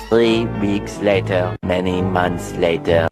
3 weeks later, many months later.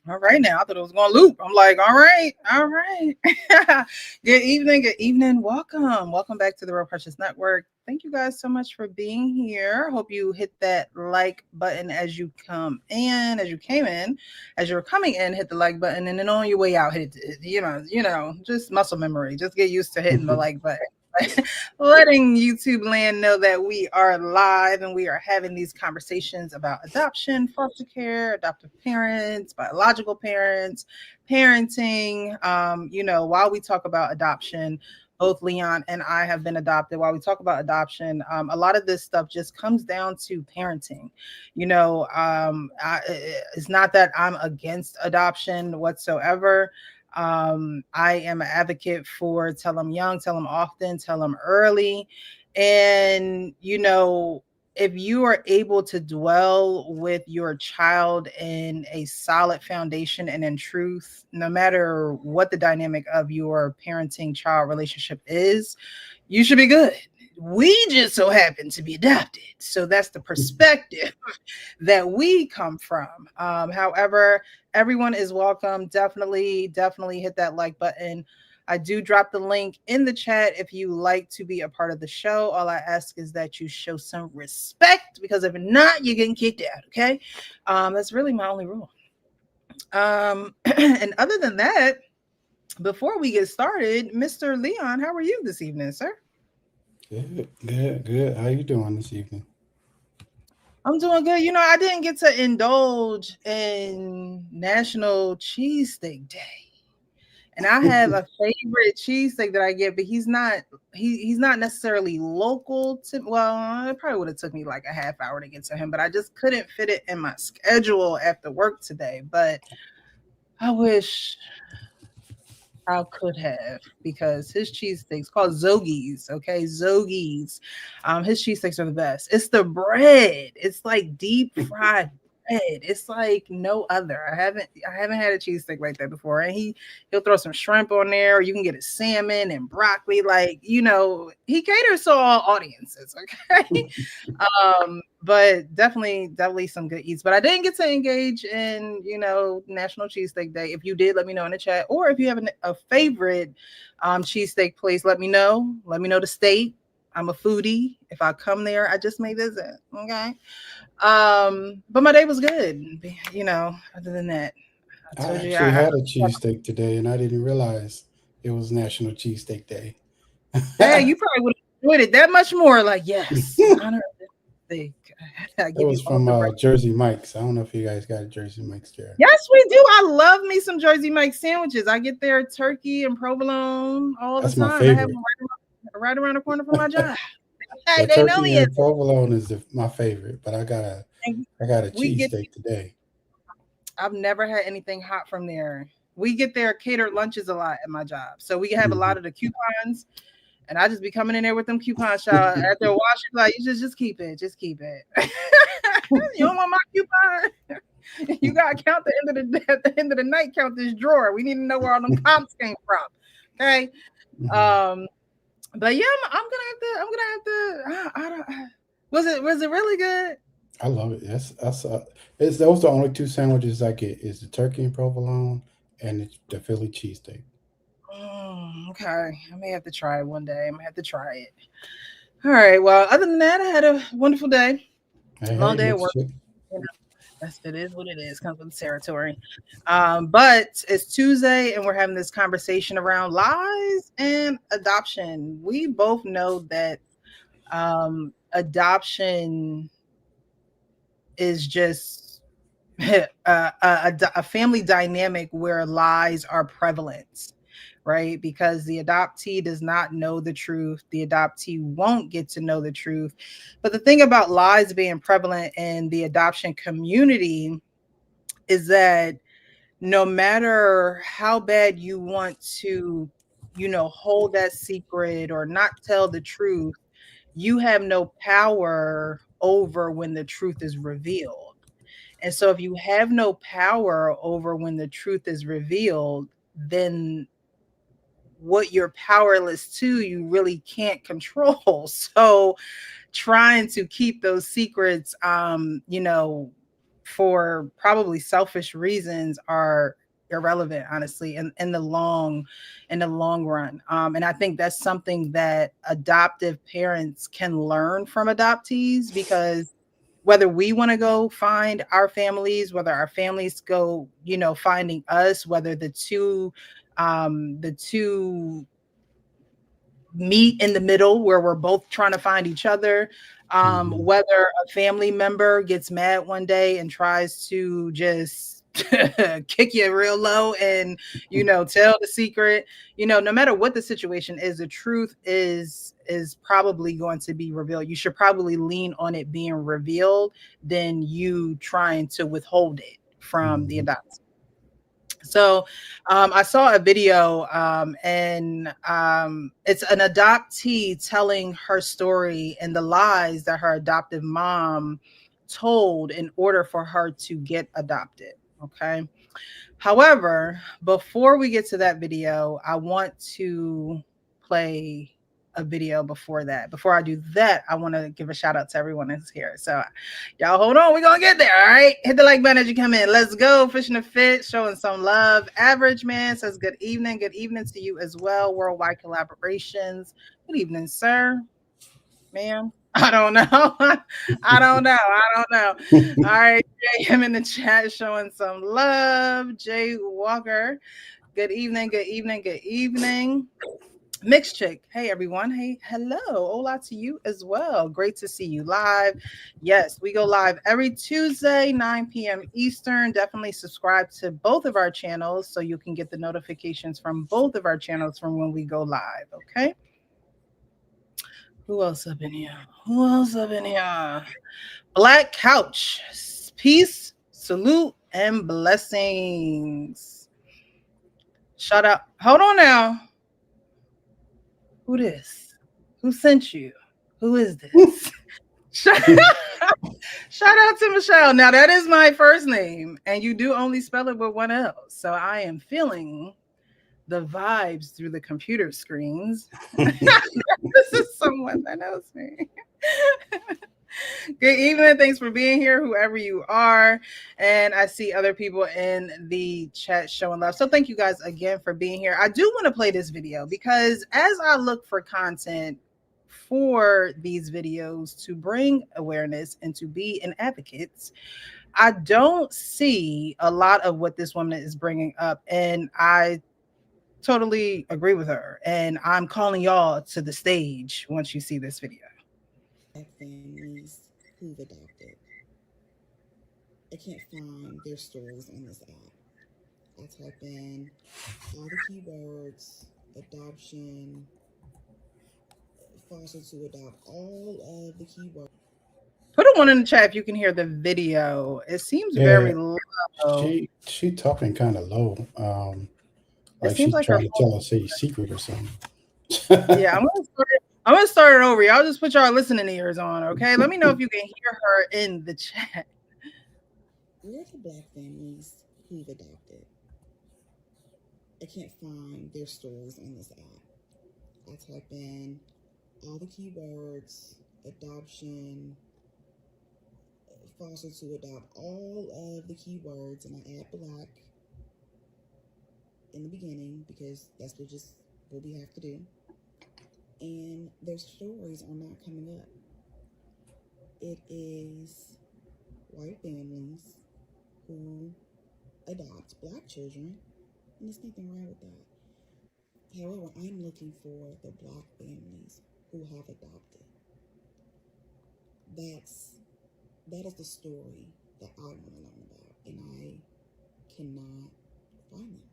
All right, now I thought it was going to loop. I'm like, all right. Good evening. Welcome back to the Real Precious Network. Thank you guys so much for being here. Hope you hit that like button as you come in, as you came in, as you were coming in, hit the like button, and then on your way out, hit just muscle memory. Just get used to hitting the like button. Letting YouTube land know that we are live and we are having these conversations about adoption, foster care, adoptive parents, biological parents, parenting. While we talk about adoption, both Leon and I have been adopted. While we talk about adoption, a lot of this stuff just comes down to parenting. It's not that I'm against adoption whatsoever. I am an advocate for tell them young, tell them often, tell them early. And, if you are able to dwell with your child in a solid foundation and in truth, no matter what the dynamic of your parenting child relationship is, you should be good. We just so happen to be adopted. So that's the perspective that we come from. However, everyone is welcome. Definitely hit that like button. I do drop the link in the chat if you like to be a part of the show. All I ask is that you show some respect, because if not, you're getting kicked out. Okay. That's really my only rule. And other than that, before we get started, Mr. Leon, how are you this evening, sir? Good. How you doing this evening? I'm doing good. I didn't get to indulge in National Cheesesteak Day. And I have a favorite cheesesteak that I get, but he's not necessarily local to, well, it probably would have took me like a half hour to get to him, but I just couldn't fit it in my schedule after work today. But I wish I could have, because his cheesesteaks called Zogies. Okay, Zogies. His cheesesteaks are the best. It's the bread. It's like deep fried bread. It's like no other. I haven't had a cheesesteak like that before. And he'll throw some shrimp on there. Or you can get a salmon and broccoli. Like, he caters to all audiences. Okay. But definitely some good eats. But I didn't get to engage in, National Cheesesteak Day. If you did, let me know in the chat. Or if you have a favorite cheesesteak place, let me know. Let me know the state. I'm a foodie. If I come there, I just may visit. Okay. But my day was good. Other than that, I actually had a cheesesteak today, and I didn't realize it was National Cheesesteak Day. Yeah, you probably would have enjoyed it that much more. Like, yes, honor steak. It was from Jersey Mike's. I don't know if you guys got a Jersey Mike's there. Yes, we do. I love me some Jersey Mike's sandwiches. I get their turkey and provoline all the time. My favorite. I have them right around the corner from my job. Hey, they know me. Provolone is my favorite, but I got a cheesesteak today. I've never had anything hot from there. We get their catered lunches a lot at my job, so we have a lot of the coupons. And I just be coming in there with them coupons, child. After a while, she's like, "You just keep it, just keep it. You don't want my coupon? You gotta count the end of the at the end of the night. Count this drawer. We need to know where all them comps came from." Okay. But yeah, I'm gonna have to. I don't. Was it really good? I love it. It's those the only two sandwiches I get is the turkey and provolone and the Philly cheesesteak. Okay, I may have to try it one day. I might have to try it. All right. Well, other than that, I had a wonderful day. Long day at work. You know, it is what it is. Comes with the territory. But it's Tuesday, and we're having this conversation around lies and adoption. We both know that adoption is just a family dynamic where lies are prevalent, right? Because the adoptee does not know the truth. The adoptee won't get to know the truth. But the thing about lies being prevalent in the adoption community is that no matter how bad you want to, hold that secret or not tell the truth, you have no power over when the truth is revealed. And so if you have no power over when the truth is revealed, then what you're powerless to, you really can't control. So trying to keep those secrets, for probably selfish reasons are irrelevant, honestly, in the long run. And I think that's something that adoptive parents can learn from adoptees, because whether we want to go find our families, whether our families go, finding us, whether the two meet in the middle where we're both trying to find each other, whether a family member gets mad one day and tries to just kick you real low and tell the secret, no matter what the situation is, the truth is probably going to be revealed. You should probably lean on it being revealed than you trying to withhold it from the adoptee. So I saw a video, and it's an adoptee telling her story and the lies that her adoptive mom told in order for her to get adopted. Okay. However, before we get to that video, I want to play a video before that. Before I do that, I want to give a shout out to everyone that's here. So y'all hold on, we're gonna get there. All right, hit the like button as you come in. Let's go. Fishing the fit, showing some love. Average man says good evening to you as well. Worldwide collaborations, good evening, sir, ma'am. I don't know. I don't know. All right, JM in the chat showing some love. Jay Walker, good evening. Mixed Chick, hey everyone. Hey, hello. Hola to you as well. Great to see you live. Yes, we go live every Tuesday, 9 p.m. Eastern. Definitely subscribe to both of our channels so you can get the notifications from both of our channels from when we go live. Okay. Who else up in here? Black Couch. Peace, salute, and blessings. Shut up. Hold on now. Who this? Who sent you? Who is this? Shout out to Michelle. Now that is my first name, and you do only spell it with one L. So I am feeling the vibes through the computer screens. This is someone that knows me. Good evening. Thanks for being here, whoever you are. And I see other people in the chat showing love. So thank you guys again for being here. I do want to play this video because as I look for content for these videos to bring awareness and to be an advocate, I don't see a lot of what this woman is bringing up. And I totally agree with her. And I'm calling y'all to the stage once you see this video. Families who've adopted. I can't find their stories on this app. I type in all the keywords, adoption, foster to adopt, all of the keywords. Put a one in the chat if you can hear the video. It seems very low. She talking kind of low. Like she's like trying to tell us a secret or something. Yeah, I'm gonna start it over. Y'all just put y'all listening ears on, okay? Let me know if you can hear her in the chat. Where are the black families who've adopted? I can't find their stories on this app. I type in all the keywords, adoption, foster to adopt, all of the keywords, and I add black in the beginning because that's what we have to do. And their stories are not coming up. It is white families who adopt black children, and there's nothing wrong with that. However, I'm looking for the black families who have adopted. That's that is the story that I want to learn about, and I cannot find them.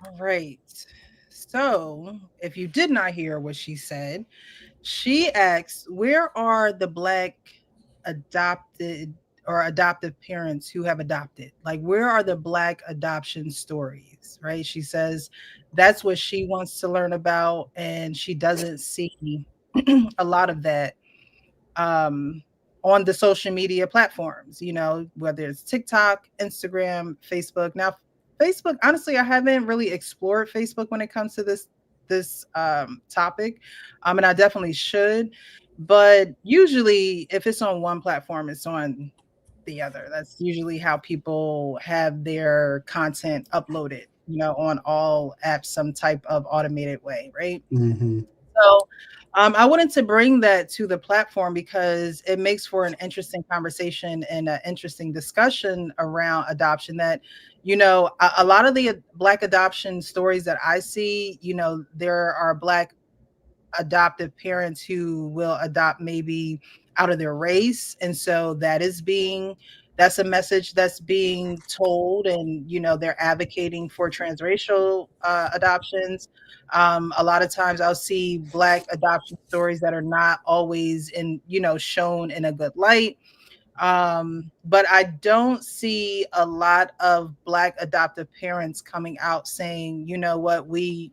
All right. So, if you did not hear what she said, she asks, where are the black adopted or adoptive parents who have adopted? Like, where are the black adoption stories? Right? She says that's what she wants to learn about, and she doesn't see a lot of that um, on the social media platforms, whether it's TikTok, Instagram, Facebook. Now, Facebook, honestly, I haven't really explored Facebook when it comes to this topic, and I definitely should. But usually, if it's on one platform, it's on the other. That's usually how people have their content uploaded, on all apps, some type of automated way, right? Hmm. So I wanted to bring that to the platform because it makes for an interesting conversation and an interesting discussion around adoption. That, a lot of the Black adoption stories that I see, there are Black adoptive parents who will adopt maybe out of their race, and so that's a message that's being told, and they're advocating for transracial adoptions. A lot of times I'll see Black adoption stories that are not always shown in a good light, but I don't see a lot of Black adoptive parents coming out saying, what, we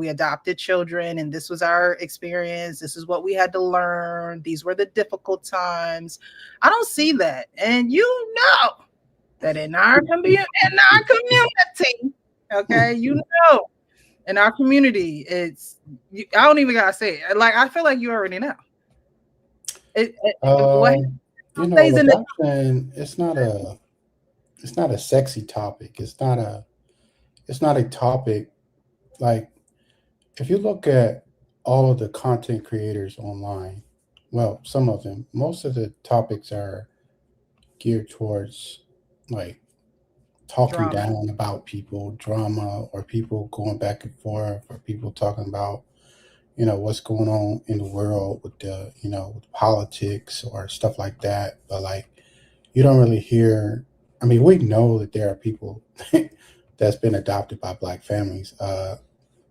adopted children and this was our experience. This is what we had to learn. These were the difficult times. I don't see that. And that in our community, okay, in our community, I don't even gotta say it. Like, I feel like you already know. What stays in the Adoption, it's not a sexy topic. It's not a topic like if you look at all of the content creators online, well, some of them, most of the topics are geared towards like talking drama. down about people, drama, or people going back and forth, or people talking about, what's going on in the world with with politics or stuff like that. But like, you don't really hear. I mean, we know that there are people that's been adopted by black families. We're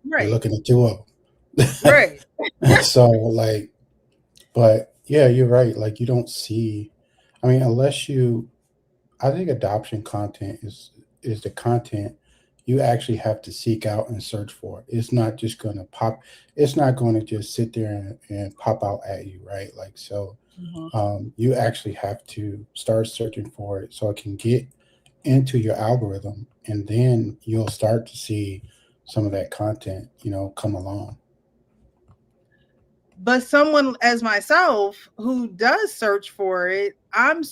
Right, looking at two of them. right. So like, but yeah, you're right. Like, you don't see. I mean, unless you I think adoption content is the content you actually have to seek out and search for. It's not just going to pop. It's not going to just sit there and pop out at you, right? Like so, Mhm. you actually have to start searching for it so it can get into your algorithm, and then you'll start to see some of that content, come along. But someone as myself who does search for it, I'm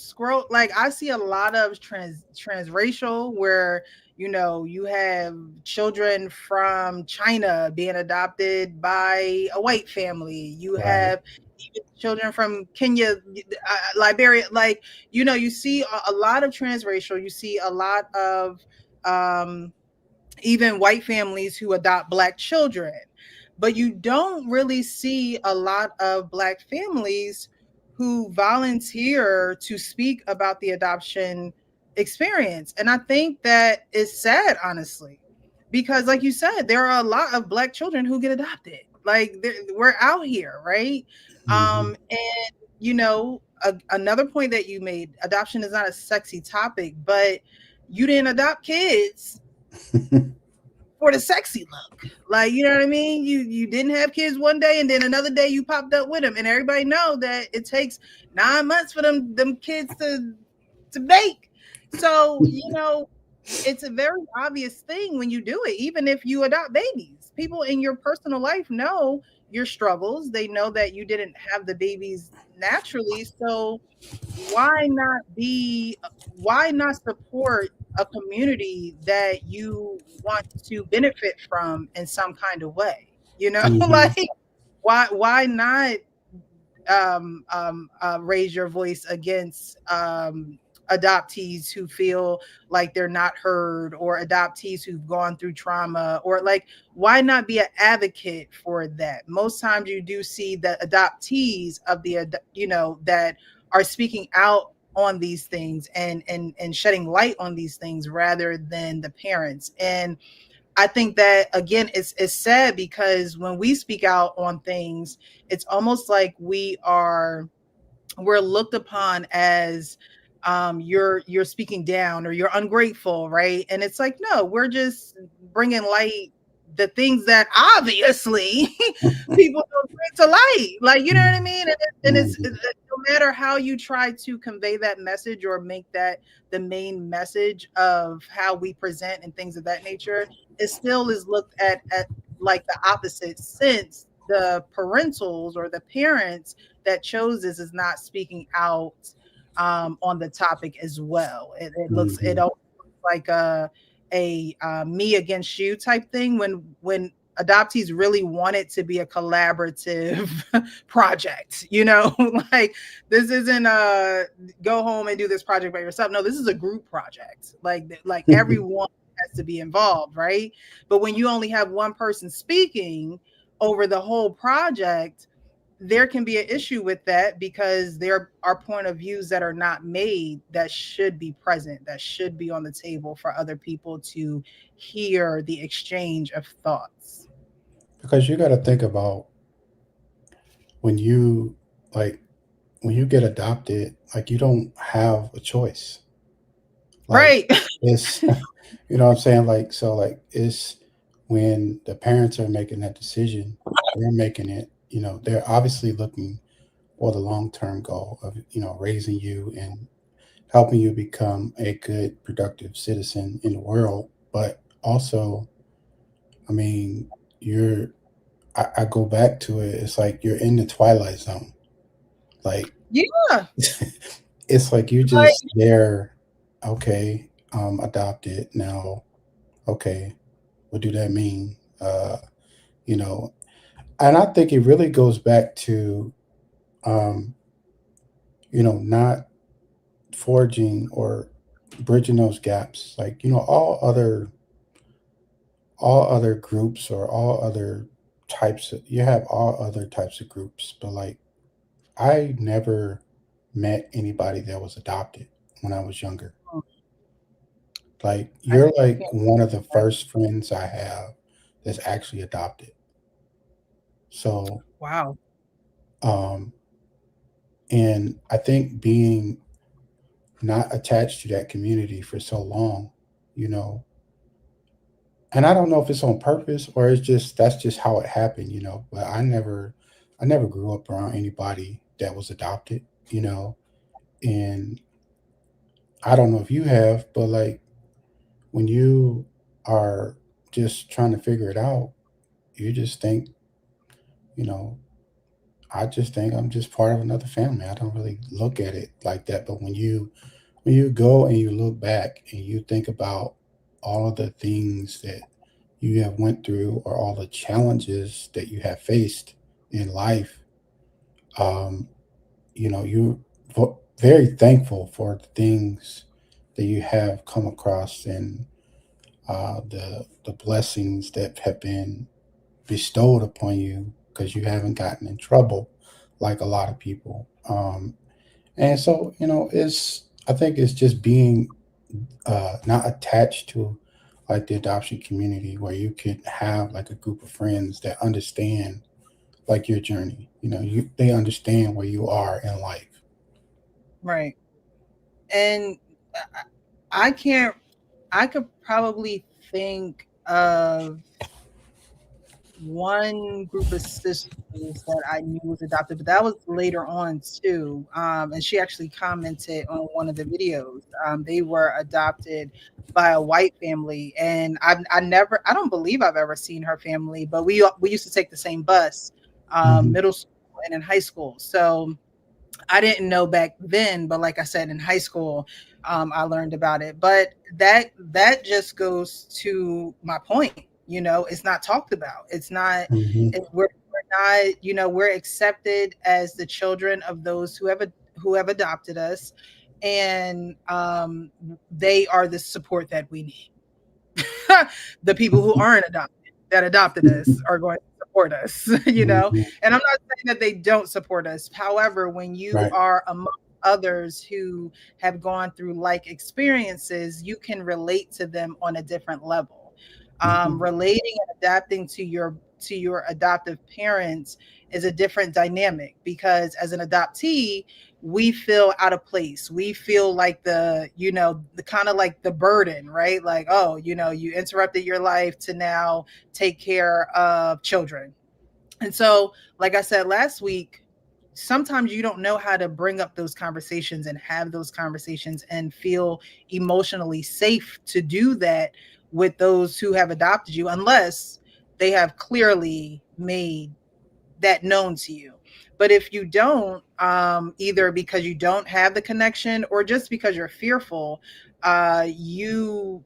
like, I see a lot of transracial where you have children from China being adopted by a white family. You Right. have even children from Kenya, Liberia. Like, you see a lot of transracial. You see a lot of um, even white families who adopt Black children. But you don't really see a lot of Black families who volunteer to speak about the adoption experience. And I think that is sad, honestly, because, like you said, there are a lot of Black children who get adopted. Like, we're out here, right? Hmm. And, another point that you made, adoption is not a sexy topic, but you didn't adopt kids. for the sexy look. Like, you know what I mean? You didn't have kids one day and then another day you popped up with them. And everybody know that it takes 9 months for them kids to bake. So, it's a very obvious thing when you do it, even if you adopt babies. People in your personal life know your struggles. They know that you didn't have the babies naturally. So why not be why not support a community that you want to benefit from in some kind of way? Hmm. Like why not raise your voice against adoptees who feel like they're not heard, or adoptees who've gone through trauma, or like why not be an advocate for that? Most times you do see the adoptees of that are speaking out on these things and shedding light on these things rather than the parents. And I think that again, it's sad because when we speak out on things, it's almost like we're looked upon as you're speaking down or you're ungrateful, right? And it's like, no, we're just bringing light, the things that obviously people don't bring to light, like, you know what I mean? No matter how you try to convey that message or make that the main message of how we present and things of that nature, it still is looked at like the opposite, since the parentals or the parents that chose this is not speaking out on the topic as well. It Hmm. almost looks like a me against you type thing when adoptees really want it to be a collaborative project. Like this isn't a go home and do this project by yourself. No, this is a group project. Like everyone has to be involved, right? But when you only have one person speaking over the whole project, there can be an issue with that because there are point of views that are not made that should be present, that should be on the table for other people to hear the exchange of thoughts. Because you got to think about when you like when you get adopted, like you don't have a choice. Like Right. it's you know what I'm saying? Like so like it's when the parents are making that decision, they're making it, they're obviously looking for the long term goal of, raising you and helping you become a good, productive citizen in the world. But also, I mean, you're I go back to it, it's like you're in the twilight zone. Like Yeah. it's like you Like, just there, okay, adopted now. Okay, what do that mean? You know, and I think it really goes back to, um, not forging or bridging those gaps. Like, all other groups or all other you have all other types of groups, but like I never met anybody that was adopted when I was younger. Like I you're like can't one of the that. first friends I have that's actually adopted. So, Wow. um, and I think being not attached to that community for so long, you know, and I don't know if it's on purpose or it's just that's just how it happened. But I never grew up around anybody that was adopted, you know, and I don't know if you have, but like when you are just trying to figure it out, you just think, you know, I just think I'm just part of another family. I don't really look at it like that. But when you go and you look back and you think about all of the things that you have went through or all the challenges that you have faced in life, um, you're very thankful for the things that you have come across and the blessings that have been bestowed upon you because you haven't gotten in trouble like a lot of people. And so, I think it's just being not attached to like the adoption community where you could have like a group of friends that understand like your journey. They understand where you are in life. Right. And I can't I could probably think of one group of sisters that I knew was adopted, but that was later on too. And she actually commented on one of the videos. They were adopted by a white family, and I don't believe I've ever seen her family, but we used to take the same bus, Hmm. middle school and in high school. So I didn't know back then, but like I said, in high school, I learned about it. But that just goes to my point. It's not talked about. It's not. Hmm. We're not. We're accepted as the children of those who have adopted us, and they are the support that we need. The people who aren't adopted that adopted us are going to support us, Hmm. And I'm not saying that they don't support us. However, when you Right. are among others who have gone through like experiences, you can relate to them on a different level. Hmm. Relating and adapting to your adoptive parents is a different dynamic because as an adoptee, we feel out of place. We feel like the kind of like the burden, right? Like, oh, you interrupted your life to now take care of children. And so, like I said last week, sometimes you don't know how to bring up those conversations and have those conversations and feel emotionally safe to do that with those who have adopted you, unless they have clearly made that known to you. But if you don't, either because you don't have the connection or just because you're fearful, you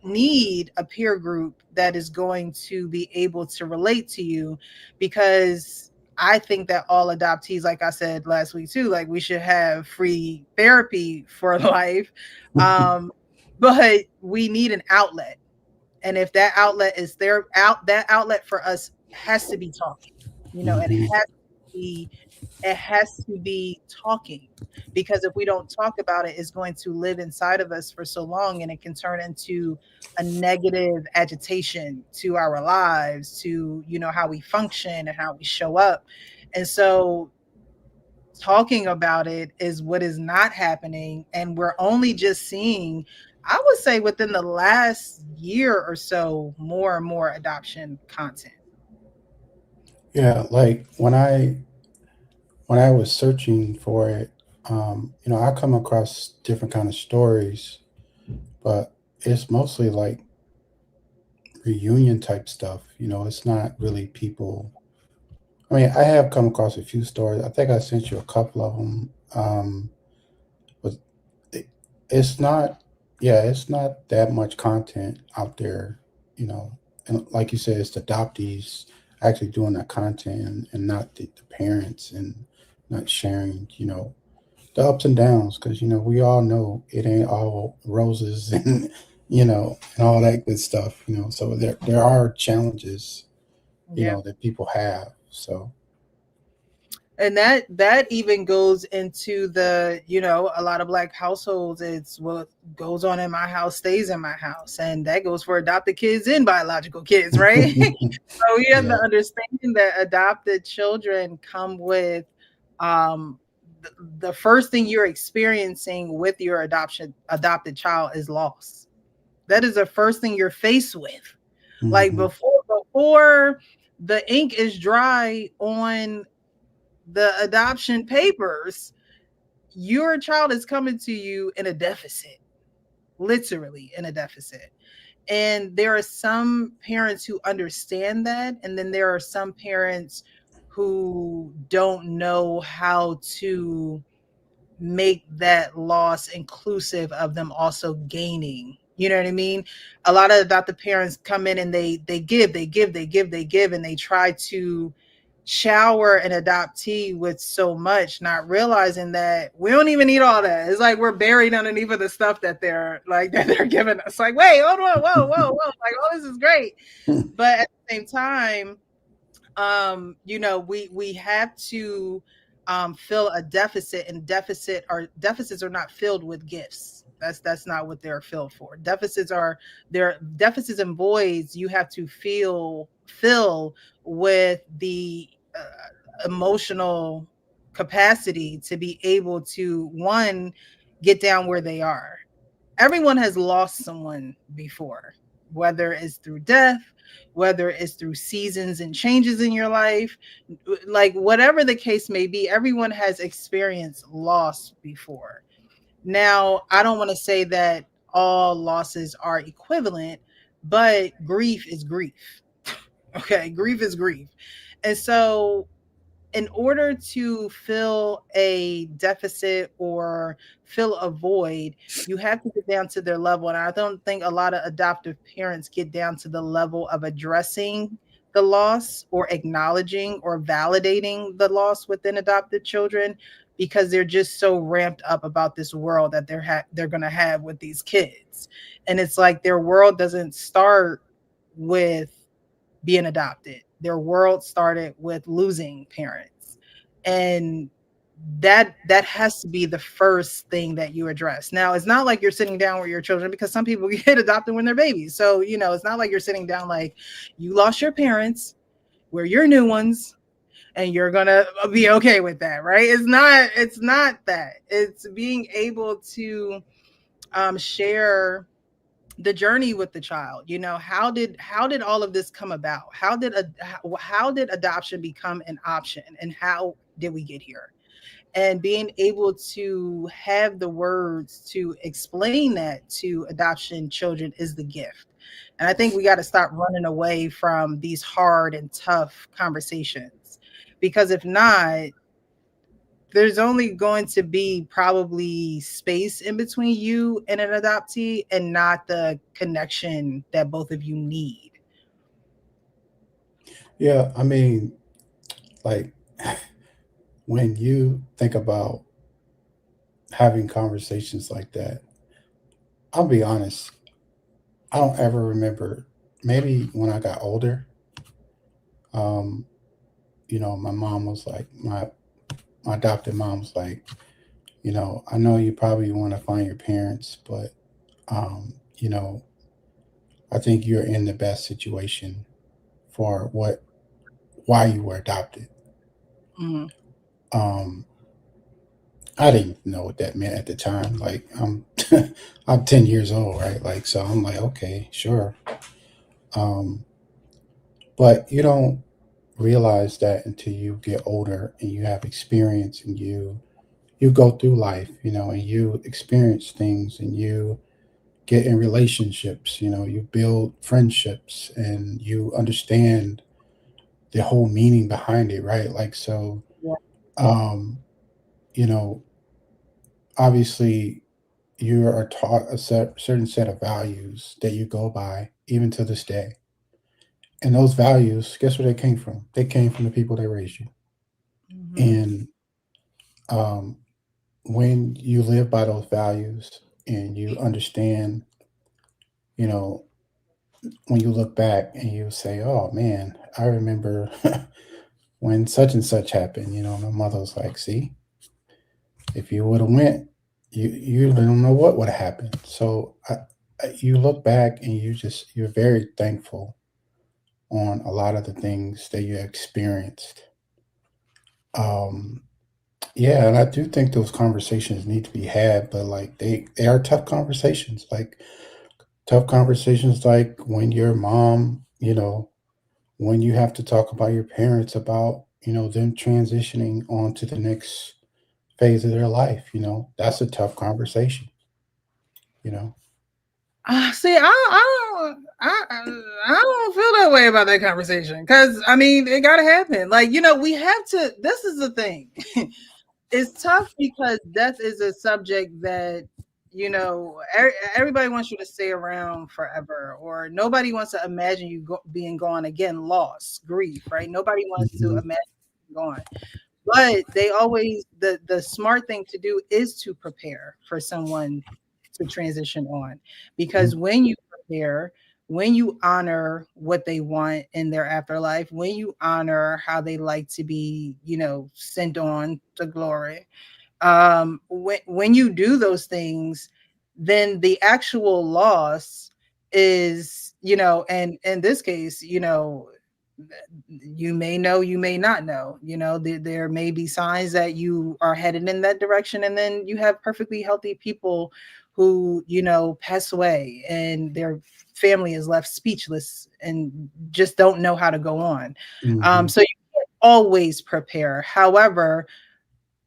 need a peer group that is going to be able to relate to you, because I think that all adoptees, like I said last week too, like we should have free therapy for life. Um, but we need an outlet. And if that outlet is that outlet for us has to be talking. It Hmm. has to be talking, because if we don't talk about it, it's going to live inside of us for so long, and it can turn into a negative agitation to our lives, to how we function and how we show up. And so talking about it is what is not happening, and we're only just seeing, I would say, within the last year or so, more and more adoption content. Yeah, like when I was searching for it, I come across different kind of stories, but it's mostly like reunion type stuff. It's not really people. I mean, I have come across a few stories. I think I sent you a couple of them. But it, it's not, yeah, it's not that much content out there, you know. And like you said, it's the adoptees actually doing that content, and not the parents, and not sharing, the ups and downs, because we all know it ain't all roses and and all that good stuff. So there are challenges, Yeah. that people have. So. And that even goes into the, a lot of black households, it's what goes on in my house stays in my house, and that goes for adopted kids and biological kids, right? So we have Yeah. to understand that adopted children come with, um the first thing you're experiencing with your adopted child is loss. That is the first thing you're faced with. Like Hmm. before the ink is dry on the adoption papers, your child is coming to you in a deficit, literally in a deficit. And there are some parents who understand that, and then there are some parents who don't know how to make that loss inclusive of them also gaining. You know what I mean? A lot of adoptive parents come in and they give, and they try to shower an adoptee with so much, not realizing that we don't even need all that. It's like we're buried underneath of the stuff that they're like that they're giving us. Like, wait, hold on, whoa. Like, oh, this is great. But at the same time, we have to fill a deficit, and deficits are not filled with gifts. That's not what they're filled for. Deficits and voids you have to fill with the emotional capacity to be able to, one, get down where they are. Everyone has lost someone before. whether it's through death, whether it's through seasons and changes in your life, like whatever the case may be, everyone has experienced loss before. Now, I don't want to say that all losses are equivalent, but grief is grief. Okay, grief is grief. And so in order to fill a deficit or fill a void, you have to get down to their level. And I don't think a lot of adoptive parents get down to the level of addressing the loss or acknowledging or validating the loss within adopted children, because they're just so ramped up about this world that they're going to have with these kids. And it's like their world doesn't start with being adopted. Their world started with losing parents. And that has to be the first thing that you address. Now, it's not like you're sitting down with your children, because some people get adopted when they're babies. So, it's not like you're sitting down like you lost your parents, we're your new ones, and you're gonna be okay with that, right? It's not that. It's being able to share the journey with the child. How did all of this come about? How did adoption become an option, and how did we get here? And being able to have the words to explain that to adoption children is the gift. And I think we got to stop running away from these hard and tough conversations, because if not, there's only going to be probably space in between you and an adoptee, and not the connection that both of you need. Yeah, I mean, like when you think about having conversations like that, I'll be honest, I don't ever remember. Maybe when I got older, um, my mom was like, my adopted mom was like, I know you probably want to find your parents, but um, you know, I think you're in the best situation for why you were adopted. Mhm. Um, I didn't know what that meant at the time. Like I'm 10 years old, right? Like so I'm like, okay, sure. Um, but you don't realize that until you get older and you have experience and you go through life, and you experience things and you get in relationships, you build friendships and you understand the whole meaning behind it, right? Like so Yeah. um, you know, obviously you are taught certain set of values that you go by even to this day. And those values, guess where they came from? They came from the people that raised you. Mhm. And um, when you live by those values and you understand, you know, when you look back and you say, "Oh man, I remember when such and such happened." My mother was like, "See, if you would have went, you don't know what would have happened." So you look back and you're very thankful on a lot of the things that you experienced. Um, yeah, and I do think those conversations need to be had, but like they are tough conversations. Like tough conversations, like when your mom, when you have to talk about your parents about them transitioning on to the next phase of their life. That's a tough conversation. You know. See, I don't feel that way about that conversation, because I mean it gotta happen. Like, we have to. This is the thing. It's tough because death is a subject that everybody wants you to stay around forever, or nobody wants to imagine you being gone again. Loss, grief, right? Nobody wants to Hmm. imagine you gone. But they always the smart thing to do is to prepare for someone to transition on, because when you prepare, when you honor what they want in their afterlife, when you honor how they like to be, sent on to glory, when you do those things, then the actual loss is, and in this case, you may know, you may not know, there may be signs that you are headed in that direction, and then you have perfectly healthy people who pass away, and they're family is left speechless and just don't know how to go on. Hmm. So you can't always prepare. However,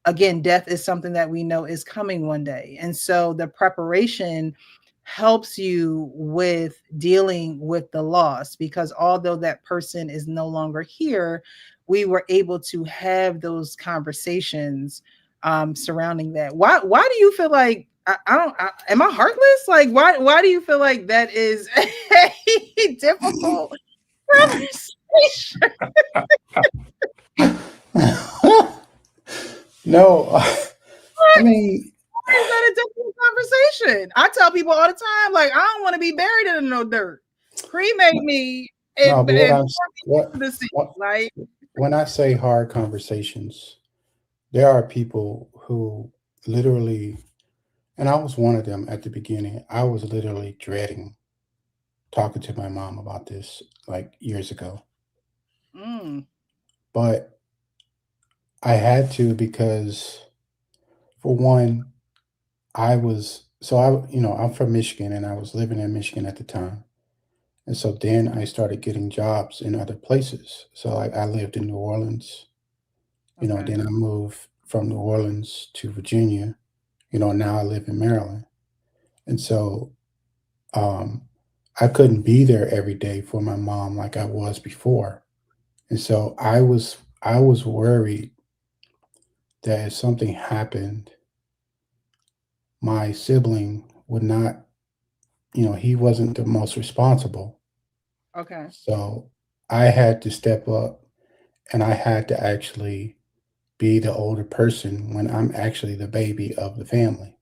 again, death is something that we know is coming one day. And so the preparation helps you with dealing with the loss, because although that person is no longer here, we were able to have those conversations surrounding that. Why do you feel like I don't am I heartless? Like why do you feel like that is a difficult conversation? No, I mean, Is that a difficult conversation? I tell people all the time, like, I don't want to be buried in no dirt. Cremate me no, but and pour me into the sea. what Like, when I say hard conversations, there are people who literally, and I was one of them at the beginning. I was literally dreading talking to my mom about this like years ago, mm, but I had to because, for one, I'm from Michigan and I was living in Michigan at the time. And so then I started getting jobs in other places. So like I lived in New Orleans, okay. then I moved from New Orleans to Virginia, now I live in Maryland. And so um I couldn't be there every day for my mom like I was before. And so I was worried that if something happened, my sibling would not, he wasn't the most responsible. Okay. So I had to step up and I had to actually be the older person when I'm actually the baby of the family.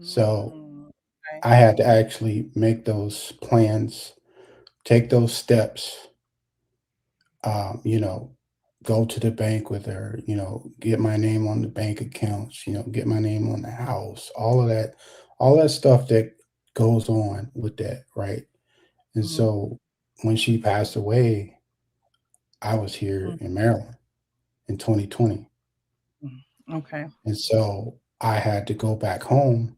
So Mm, okay. I had to actually make those plans, take those steps, um, you know, go to the bank with her, get my name on the bank accounts, get my name on the house, all that stuff that goes on with that, right? And Mm, so when she passed away, I was here mm, in Maryland in 2020. mm. Okay. And so I had to go back home.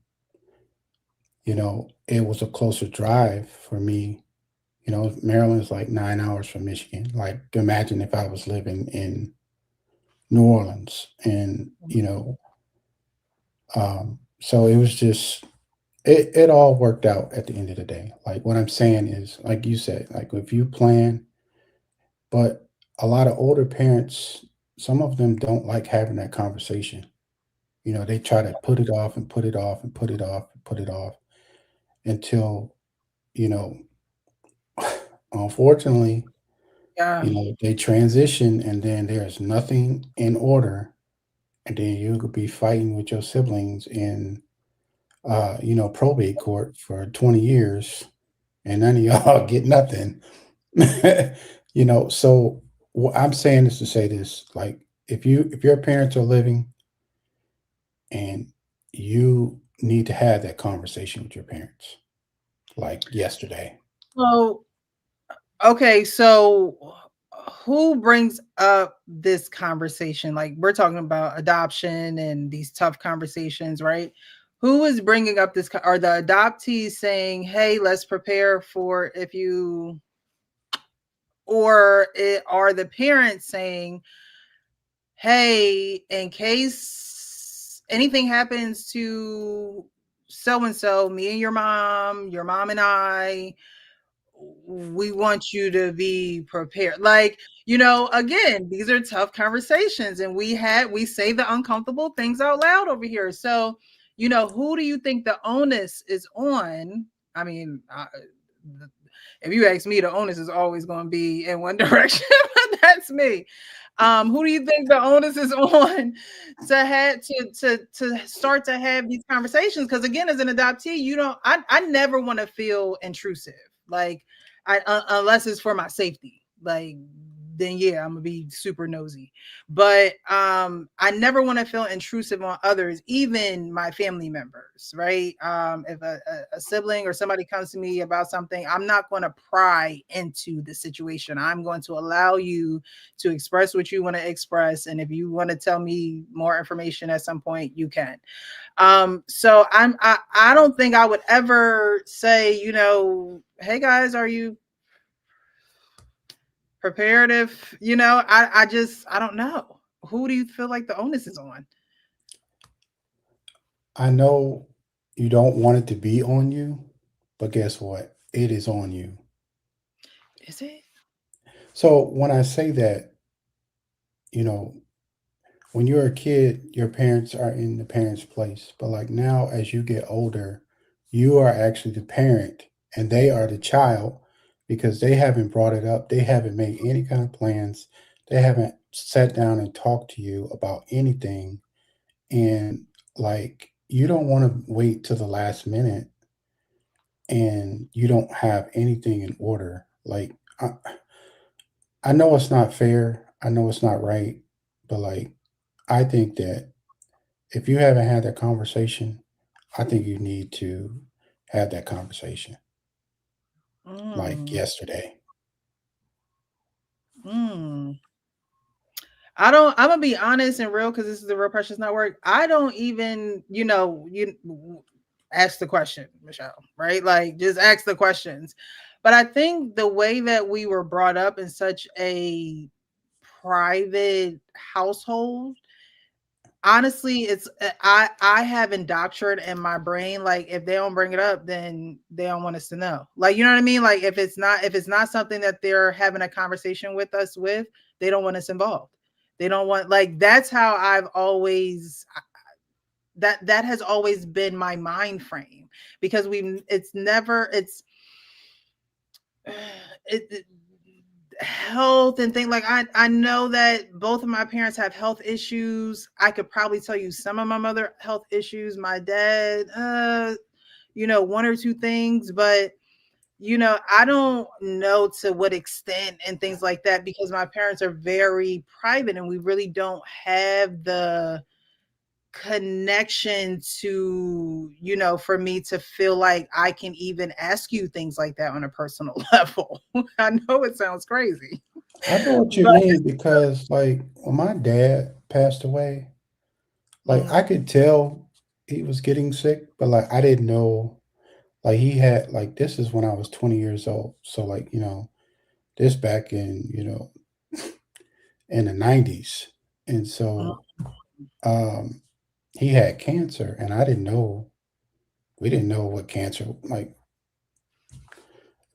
It was a closer drive for me. Maryland's like 9 hours from Michigan. Like, imagine if I was living in New Orleans. And, so it was just, it all worked out at the end of the day. Like, what I'm saying is, like you said, like, if you plan, but a lot of older parents, some of them don't like having that conversation. They try to put it off and put it off and put it off and put it off until, you know, unfortunately, Yeah. they transition and then there's nothing in order. And then you could be fighting with your siblings in, probate court for 20 years and none of y'all get nothing. So what I'm saying is to say this, like, if your parents are living and you need to have that conversation with your parents, like yesterday. So, okay. So, who brings up this conversation? Like, we're talking about adoption and these tough conversations, right? Who is bringing up this? Are the adoptees saying, "Hey, let's prepare for if you," are the parents saying, "Hey, in case anything happens to so and so, me and your mom and I, we want you to be prepared." Like, again, these are tough conversations, and we say the uncomfortable things out loud over here. So, who do you think the onus is on? I mean, if you ask me, the onus is always going to be in one direction, but that's me. Who do you think the onus is on to have to start to have these conversations? Because again, as an adoptee, I never want to feel intrusive. Like, unless it's for my safety. Like, then yeah, I'm gonna be super nosy. But I never want to feel intrusive on others, even my family members, right? If a sibling or somebody comes to me about something, I'm not going to pry into the situation. I'm going to allow you to express what you want to express, and if you want to tell me more information at some point, you can. So I don't think I would ever say, hey guys, are you prepared? If I don't know. Who do you feel like the onus is on? I know you don't want it to be on you, but guess what? It is on you. Is it? So when I say that, you know, when you're a kid, your parents are in the parent's place. But like now, as you get older, you are actually the parent and they are the child because they haven't brought it up. They haven't made any kind of plans. They haven't sat down and talked to you about anything. And like, you don't want to wait till the last minute and you don't have anything in order. Like, I know it's not fair. I know it's not right. But like, I think that if you haven't had that conversation, I think you need to have that conversation like Mm, yesterday. mm. I don't. I'm gonna be honest and real because this is the real precious network. I don't even, ask the question, Michelle. Right? Like, just ask the questions. But I think the way that we were brought up in such a private household, honestly, it's I have indoctrinated in my brain, like, if they don't bring it up, then they don't want us to know. Like, you know what I mean? Like, if it's not something that they're having a conversation with us with, they don't want us involved. They don't want, like, that's how I've always, that has always been my mind frame, because we it's never it's it health and things, like, I know that both of my parents have health issues. I could probably tell you some of my mother health issues, my dad, one or two things, but I don't know to what extent and things like that, because my parents are very private and we really don't have the connection to, for me to feel like I can even ask you things like that on a personal level. I know it sounds crazy, I know what you but mean because like when my dad passed away, like I mhm. could tell he was getting sick, but like I didn't know like he had like this is when I was 20 years old. So like, this back in the 90s. And so um he had cancer and I didn't know we didn't know what cancer like,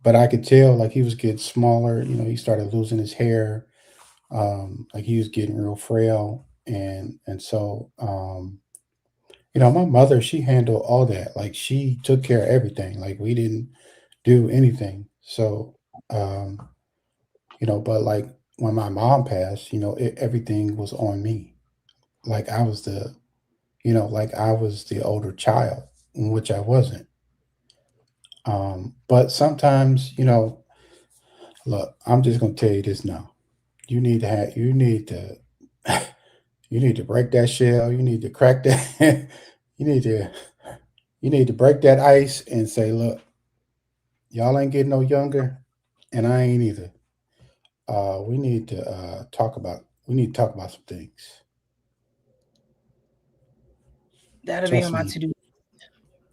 but I could tell like he was getting smaller, he started losing his hair, like he was getting real frail and so my mother, she handled all that. Like she took care of everything. Like we didn't do anything. So um but like when my mom passed, everything was on me. Like I was like I was the older child, which I wasn't. But sometimes, look, I'm just gonna tell you this now. You need to break that shell. You need to crack that. you need to you need to break that ice and say, look, y'all ain't getting no younger, and I ain't either. We need to talk about some things. That'll be on Trust my me. to-do.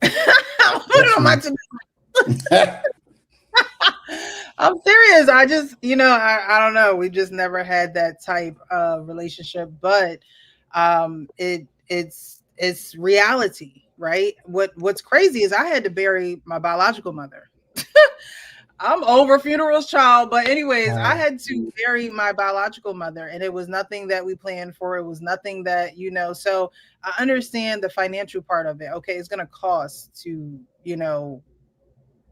Put it Trust on my me. to-do. I'm serious. I just, I don't know. We just never had that type of relationship, but it's reality, right? What's crazy is I had to bury my biological mother. I'm over funerals, child. But anyways, I Wow. had to bury my biological mother, and it was nothing that we planned for. It was nothing that, so I understand the financial part of it. Okay, it's gonna cost to,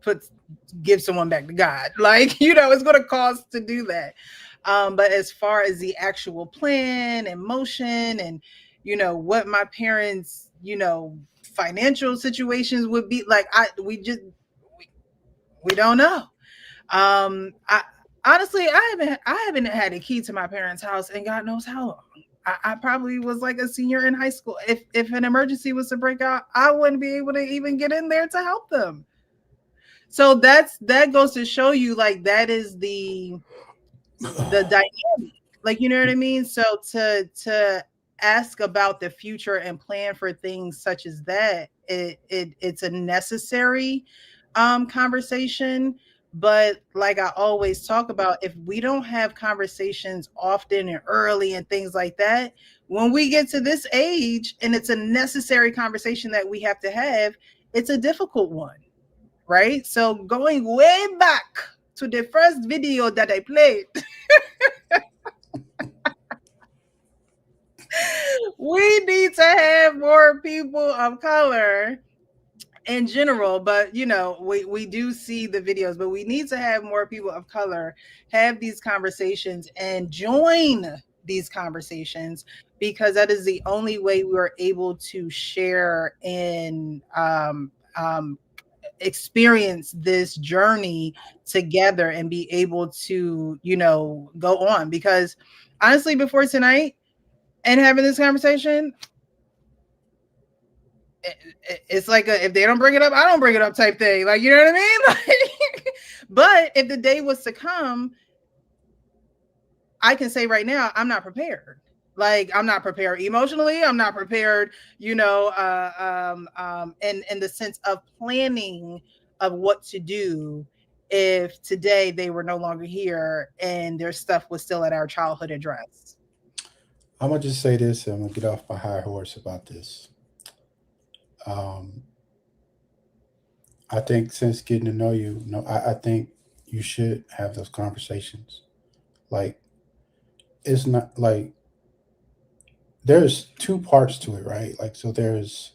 put give someone back to God. Like, it's gonna cost to do that. But as far as the actual plan and motion and what my parents, financial situations would be like, we don't know. I Honestly, I haven't had a key to my parents' house in God knows how long. I probably was like a senior in high school. If an emergency was to break out, I wouldn't be able to even get in there to help them. So that goes to show you, like, that is the dynamic. Like, you know what I mean? So to ask about the future and plan for things such as that, it's a necessary conversation. But like I always talk about, if we don't have conversations often and early and things like that, when we get to this age and it's a necessary conversation that we have to have, it's a difficult one, right? So going way back to the first video that I played, we need to have more people of color in general, but we do see the videos, but we need to have more people of color have these conversations and join these conversations, because that is the only way we're able to share and experience this journey together and be able to go on. Because honestly, before tonight and having this conversation, it's like if they don't bring it up, I don't bring it up type thing. Like, you know what I mean? Like, but if the day was to come, I can say right now, I'm not prepared. Like, I'm not prepared emotionally. I'm not prepared, in the sense of planning of what to do if today they were no longer here and their stuff was still at our childhood address. I'm gonna just say this, and I'm gonna get off my high horse about this. Um, I think since getting to know you, I think you should have those conversations. Like, it's not like there's two parts to it, right? Like, so there's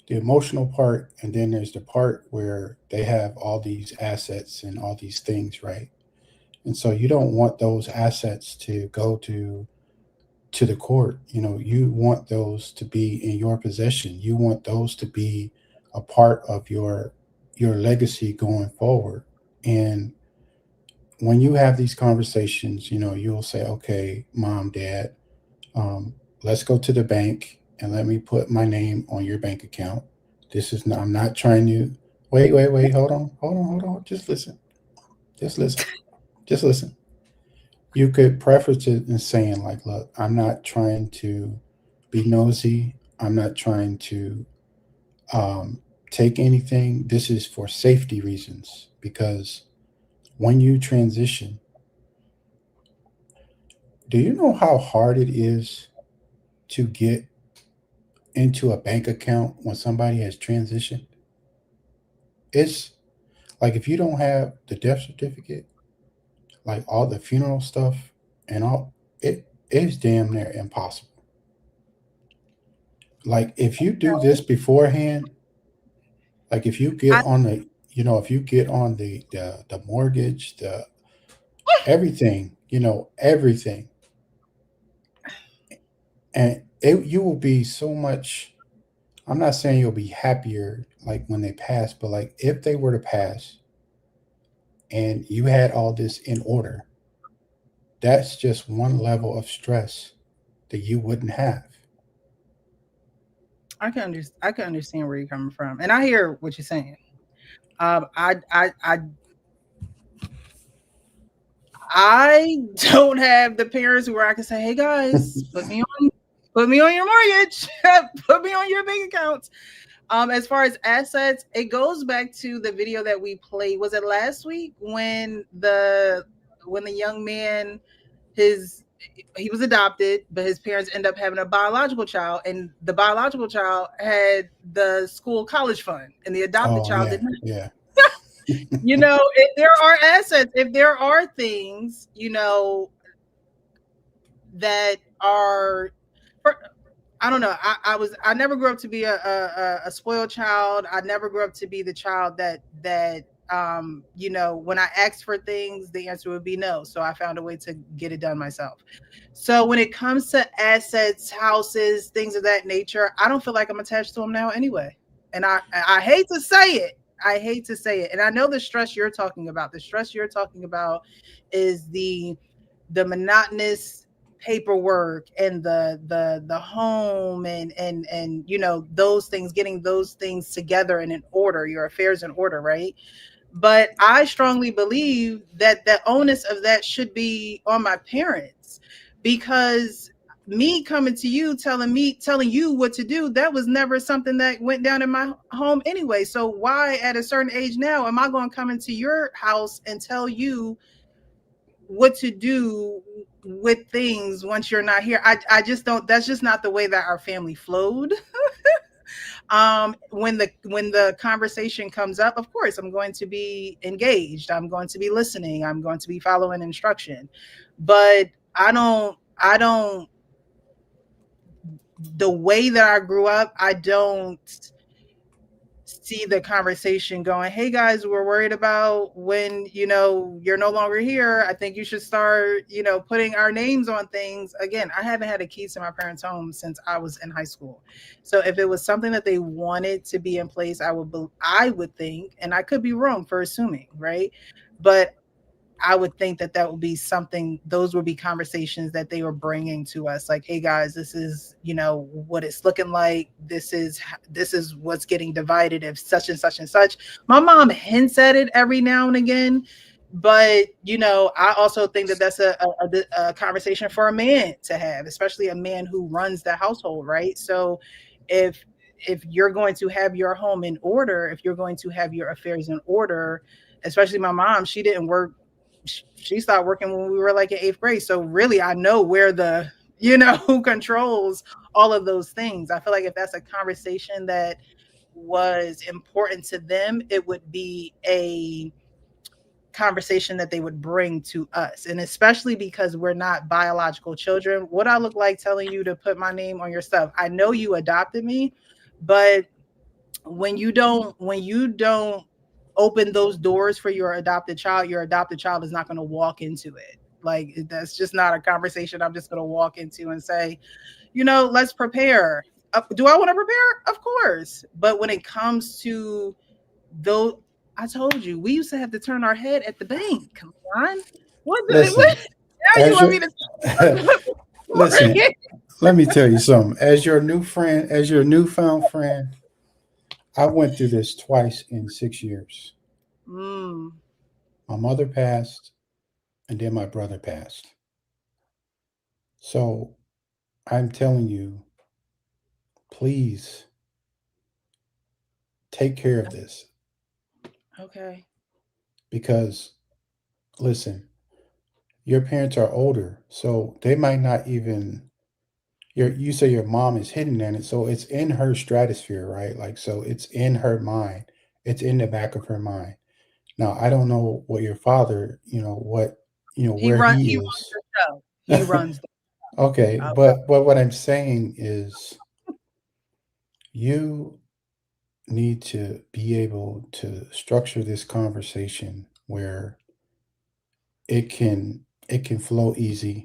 the emotional part, and then there's the part where they have all these assets and all these things, right? And so you don't want those assets to go to the court. You want those to be in your possession. You want those to be a part of your legacy going forward. And when you have these conversations, you'll say, okay, mom, dad, let's go to the bank and let me put my name on your bank account. This is not, I'm not trying to wait, hold on. Just listen. Just listen. Just listen. You could preface it in saying, like, look, I'm not trying to be nosy. I'm not trying to um, take anything. This is for safety reasons, because when you transition, do you know how hard it is to get into a bank account when somebody has transitioned? It's like, if you don't have the death certificate, like all the funeral stuff and all, it is damn near impossible. Like, if you do this beforehand, like if you get I, on the, if you get on the mortgage, the everything, everything, and you will be so much. I'm not saying you'll be happier like when they pass, but like if they were to pass and you had all this in order, that's just one level of stress that you wouldn't have. I can understand where you're coming from, and I hear what you're saying. I don't have the parents where I can say, "Hey guys, put me on your mortgage, put me on your bank accounts." As far as assets, it goes back to the video that we played. Was it last week when the young man, his he was adopted, but his parents end up having a biological child, and the biological child had the school college fund, and the adopted Oh child yeah, did not. yeah. If there are assets, if there are things, that are, I don't know. I never grew up to be a spoiled child. I never grew up to be the child that when I asked for things, the answer would be no. So I found a way to get it done myself. So when it comes to assets, houses, things of that nature, I don't feel like I'm attached to them now anyway. And I hate to say it, I hate to say it, and I know the stress you're talking about. The stress you're talking about is the monotonous paperwork and the home and those things, getting those things together and in order, your affairs in order, right? But I strongly believe that the onus of that should be on my parents, because me coming to you telling you what to do, that was never something that went down in my home anyway. So why at a certain age now am I going to come into your house and tell you what to do with things once you're not here? I just don't, that's just not the way that our family flowed. When the conversation comes up, of course I'm going to be engaged, I'm going to be listening, I'm going to be following instruction. But I don't the way that I grew up, I don't see the conversation going, hey guys, we're worried about when you're no longer here, I think you should start putting our names on things again. I haven't had a key to my parents' home since I was in high school. So if it was something that they wanted to be in place, I would think, and I could be wrong for assuming, right? But I would think that that would be something, those would be conversations that they were bringing to us, like, hey guys, this is, what it's looking like. This is what's getting divided if such and such and such. My mom hints at it every now and again, but I also think that that's a conversation for a man to have, especially a man who runs the household, right? So if you're going to have your home in order, if you're going to have your affairs in order, especially my mom, she didn't work, she started working when we were like in eighth grade. So really, I know where who controls all of those things. I feel like if that's a conversation that was important to them, it would be a conversation that they would bring to us. And especially because we're not biological children, what I look like telling you to put my name on your stuff? I know you adopted me, but when you don't open those doors for your adopted child is not going to walk into it. Like, that's just not a conversation I'm just going to walk into and say, let's prepare. Do I want to prepare? Of course. But when it comes to those, I told you we used to have to turn our head at the bank. Come on. What Listen, now you as want your me to listen, let me tell you something. As your new friend, as your newfound friend, I went through this twice in 6 years. mm, My mother passed, and then my brother passed. So I'm telling you, please take care of this, okay. because listen, your parents are older, so they might not even. You say your mom is hidden in it, so it's in her stratosphere, right? Like, so it's in her mind, it's in the back of her mind. Now, I don't know what your father, where he He runs is. the show. He runs the Okay, show. but what I'm saying is, you need to be able to structure this conversation where it can flow easy.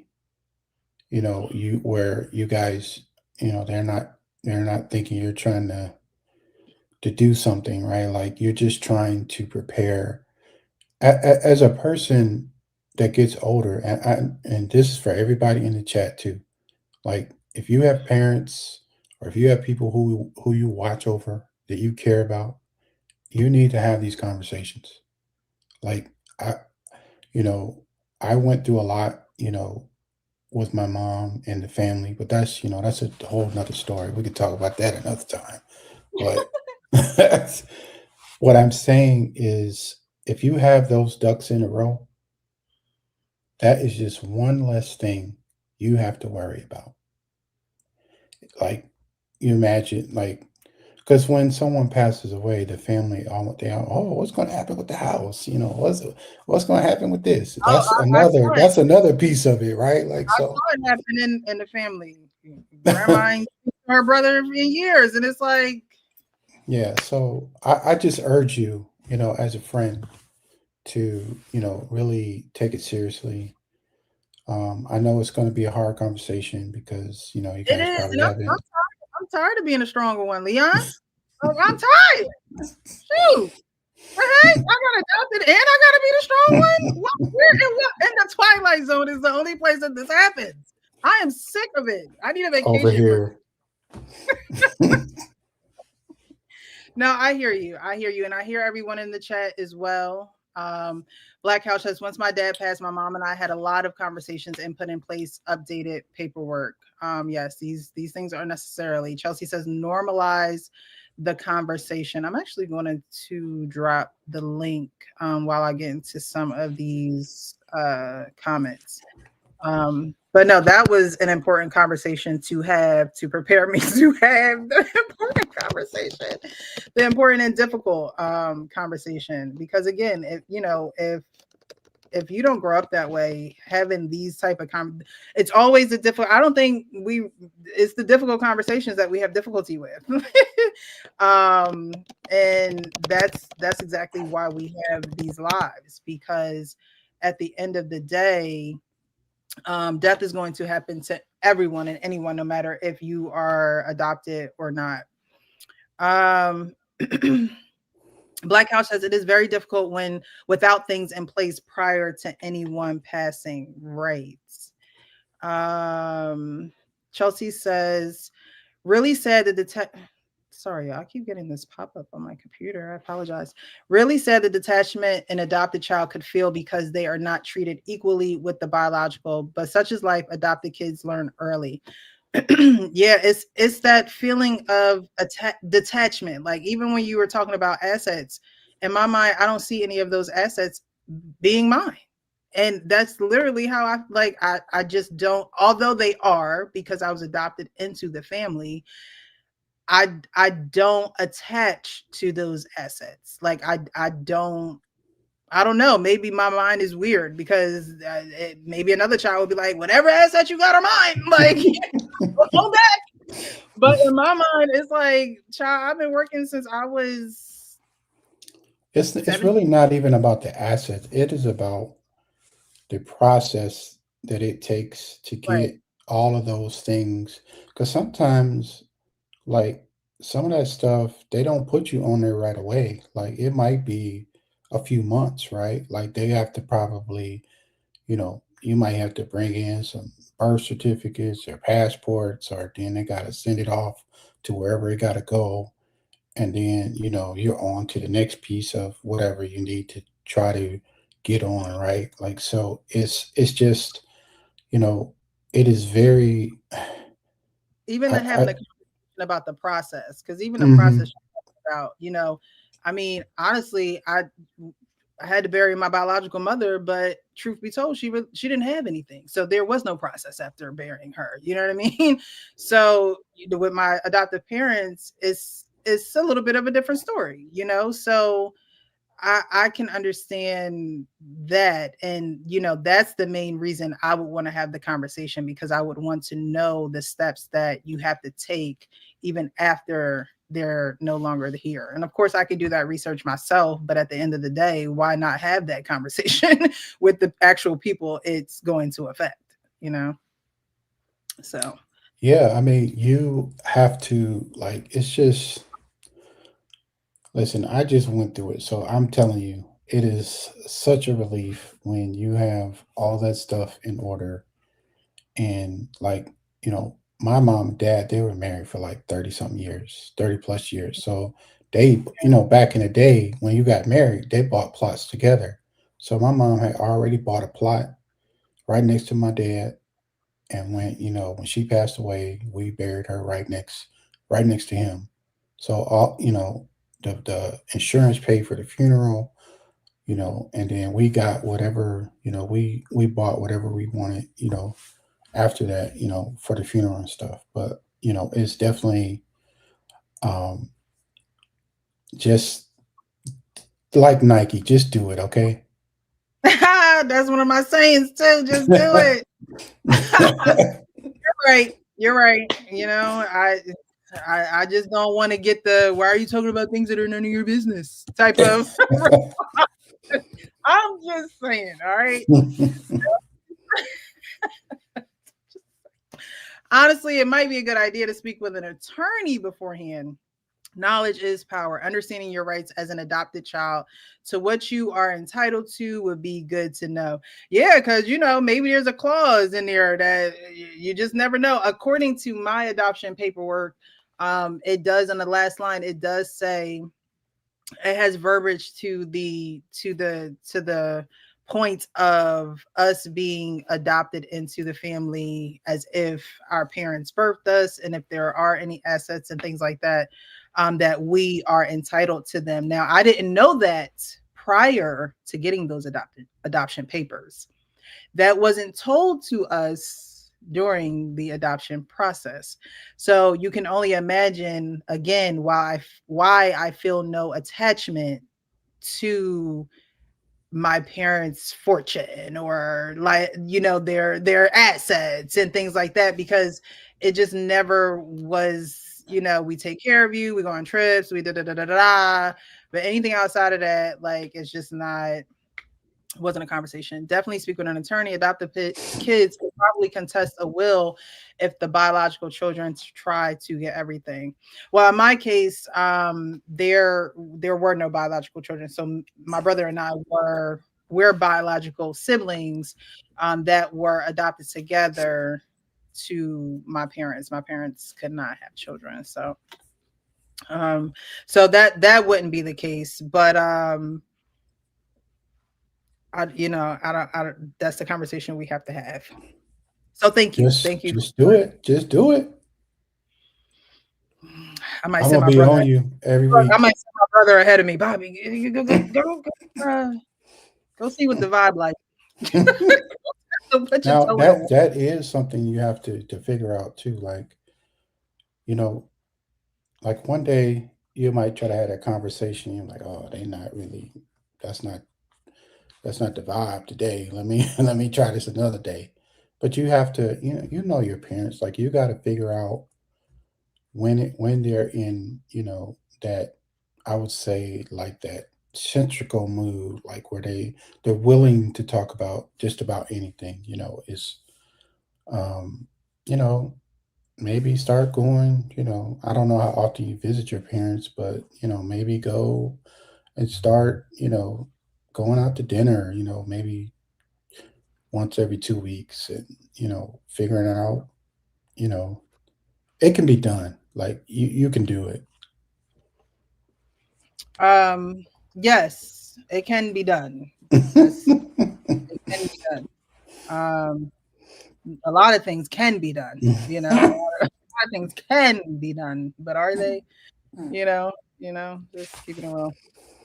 You where you guys, they're not thinking you're trying to do something, right? Like, you're just trying to prepare. As a person that gets older, and this is for everybody in the chat too. Like, if you have parents, or if you have people who you watch over, that you care about, you need to have these conversations. Like, I, you know, I went through a lot, with my mom and the family, but that's a whole nother story. We could talk about that another time. But what I'm saying is, if you have those ducks in a row, that is just one less thing you have to worry about. Like, you imagine, like, because when someone passes away, the family, what's going to happen with the house? What's going to happen with this? Oh, That's I another saw it. that's another piece of it, right? Like, I so. saw it happen in the family. Grandma ain't seen her brother in years, and it's like, Yeah, so I just urge you, as a friend, to really take it seriously. I know it's going to be a hard conversation, because you it guys is, probably and haven't. I'm tired of being a stronger one, Leon. I'm tired. Shoot. Right? I got adopted and I gotta be the strong one. Where in the Twilight Zone is the only place that this happens. I am sick of it. I need a Over vacation. here. No, I hear you. I hear you. And I hear everyone in the chat as well. Black Couch says, once my dad passed, my mom and I had a lot of conversations and put in place updated paperwork. Yes, these things are necessarily. Chelsea says, normalize the conversation. I'm actually going to drop the link while I get into some of these comments. But no, that was an important conversation to have to prepare me to have the important conversation, the important and difficult conversation. Because again, if you don't grow up that way, having these type of it's always a difficult. I don't think it's the difficult conversations that we have difficulty with. And that's exactly why we have these lives, because at the end of the day, death is going to happen to everyone and anyone, no matter if you are adopted or not. Black House says it is very difficult when without things in place prior to anyone passing. Right. Chelsea says, really sad that sorry, I keep getting this pop-up on my computer. I apologize. Really sad the detachment an adopted child could feel because they are not treated equally with the biological, but such is life, adopted kids learn early. Yeah, it's that feeling of detachment. Like even when you were talking about assets, in my mind, I don't see any of those assets being mine. And that's literally how I just don't, although they are, because I was adopted into the family, I don't attach to those assets. Like I don't know. Maybe my mind is weird because maybe another child would be like, whatever asset you got are mine. Like, hold back. But in my mind, it's like, child, I've been working since I was It's really not even about the assets. It is about the process that it takes to right. get all of those things. Because sometimes, like some of that stuff, they don't put you on there right away. Like it might be a few months, right? Like they have to probably, you might have to bring in some birth certificates or passports, or then they got to send it off to wherever it got to go. And then, you're on to the next piece of whatever you need to try to get on, right? Like, so it's just, you know, it is very, Even I, then having I, a conversation about the process, because even the process mhm. about, I mean, honestly, I had to bury my biological mother, but truth be told, she didn't have anything, so there was no process after burying her. You know what I mean? So with my adoptive parents, it's a little bit of a different story. So I can understand that. And, that's the main reason I would want to have the conversation, because I would want to know the steps that you have to take even after they're no longer here. And of course, I could do that research myself. But at the end of the day, why not have that conversation with the actual people it's going to affect? So. Yeah, I mean, you have to, like, it's just, listen, I just went through it. So I'm telling you, it is such a relief when you have all that stuff in order. And like, my mom and dad, they were married for like 30 something years, 30 plus years. So they, back in the day when you got married, they bought plots together. So my mom had already bought a plot right next to my dad. And when she passed away, we buried her right next to him. So all, the insurance paid for the funeral, and then we got whatever, we bought whatever we wanted, after that, for the funeral and stuff. But it's definitely um, just like Nike. Just do it, okay? That's one of my sayings too. Just do it. Right. You're right. I just don't want to get the why are you talking about things that are none of your business type of. I'm just saying, all right. Honestly, it might be a good idea to speak with an attorney beforehand Knowledge is power. Understanding your rights as an adopted child to what you are entitled to would be good to know. Yeah, because maybe there's a clause in there that you just never know. According to my adoption paperwork, it does on the last line, it does say it has verbiage to the point of us being adopted into the family as if our parents birthed us, and if there are any assets and things like that, that we are entitled to them. Now, I didn't know that prior to getting those adoption papers. That wasn't told to us during the adoption process. So you can only imagine again why I feel no attachment to my parents' fortune, or like their assets and things like that, because it just never was. We take care of you, we go on trips, we da da da da da. But anything outside of that, like, it's just not, wasn't a conversation. Definitely speak with an attorney. Adoptive kids could probably contest a will if the biological children try to get everything. Well, in my case, there were no biological children, so my brother and I we're biological siblings, that were adopted together to my parents. My parents could not have children, um, so that wouldn't be the case, but I don't, that's the conversation we have to have. So thank you. Just Thank you. just do it. Just do it. I might I'm send gonna my be brother. on you every Look, I week. might send my brother ahead of me. Bobby, you go see what the vibe like. So put your Now toe in the that water. that is something you have to figure out too. You know, like one day you might try to have a conversation. You're like, oh, they not really. That's not that's not the vibe today. Let me let me try this another day. But you have to, you know your parents. Like you got to figure out when they're in, that, I would say, like that centrical mood, like where they're willing to talk about just about anything. Is um, you know maybe start going. I don't know how often you visit your parents, but maybe go and start, going out to dinner. Maybe once every 2 weeks, and figuring it out. You know, it can be done. Like you can do it. Yes, it can be done. That's It can be done. Um, a lot of things can be done. A lot of things can be done, but are they? Just keeping it real.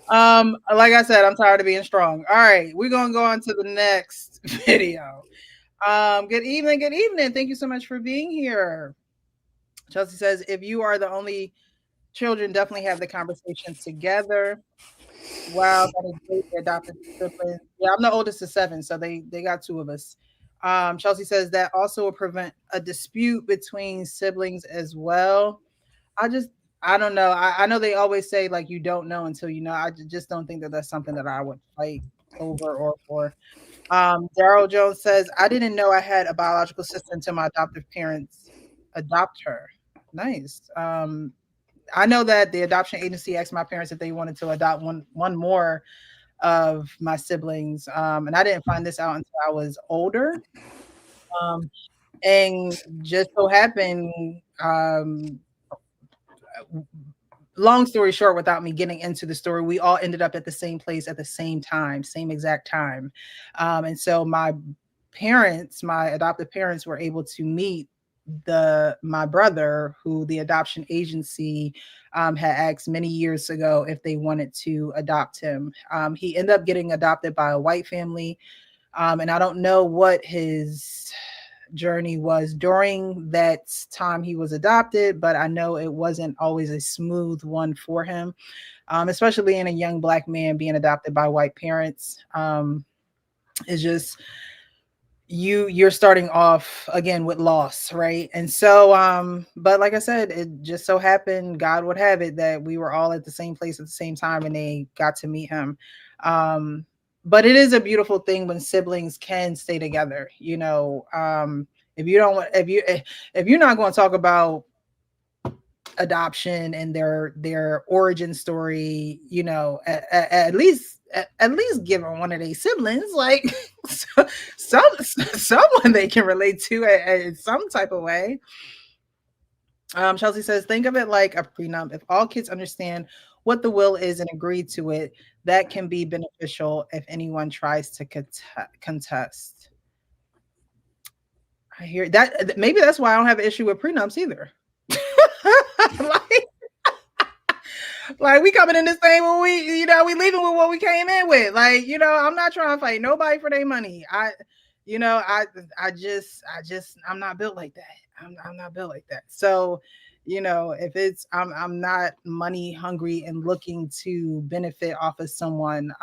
Like I said, I'm tired of being strong. All right, we're gonna go on to the next video. Good evening, good evening. Thank you so much for being here. Chelsea says, if you are the only children, definitely have the conversation together. Wow, that is great. The adopted siblings. Yeah, I'm the oldest of seven, so they got two of us. Chelsea says that also will prevent a dispute between siblings as well. I just I don't know. I know they always say like you don't know until you know. I just don't think that that's something that I would fight over or for. Daryl Jones says, I didn't know I had a biological sister until my adoptive parents adopt her. Nice. I know that the adoption agency asked my parents if they wanted to adopt one more of my siblings, and I didn't find this out until I was older. Um, and just so happened, long story short, without me getting into the story, we all ended up at the same place at the same time, same exact time. And so my adoptive parents, were able to meet the my brother, who the adoption agency had asked many years ago if they wanted to adopt him. He ended up getting adopted by a white family, and I don't know what his journey was during that time he was adopted, but I know it wasn't always a smooth one for him, especially being a young black man being adopted by white parents. It's just you're starting off again with loss, right? And so but like I said, it just so happened, God would have it, that we were all at the same place at the same time and they got to meet him. um but it is a beautiful thing when siblings can stay together. If you don't want if you're not going to talk about adoption and their origin story, at least give them one of their siblings, like someone they can relate to in some type of way. Chelsea says, think of it like a prenup. If all kids understand what the will is and agree to it, that can be beneficial if anyone tries to contest. I hear that. Maybe that's why I don't have an issue with prenups either. like, like we coming in this thing when we leaving with what we came in with. Like, I'm not trying to fight nobody for their money. I'm not built like that. I'm not built like that. So, if it's I'm not money hungry and looking to benefit off of someone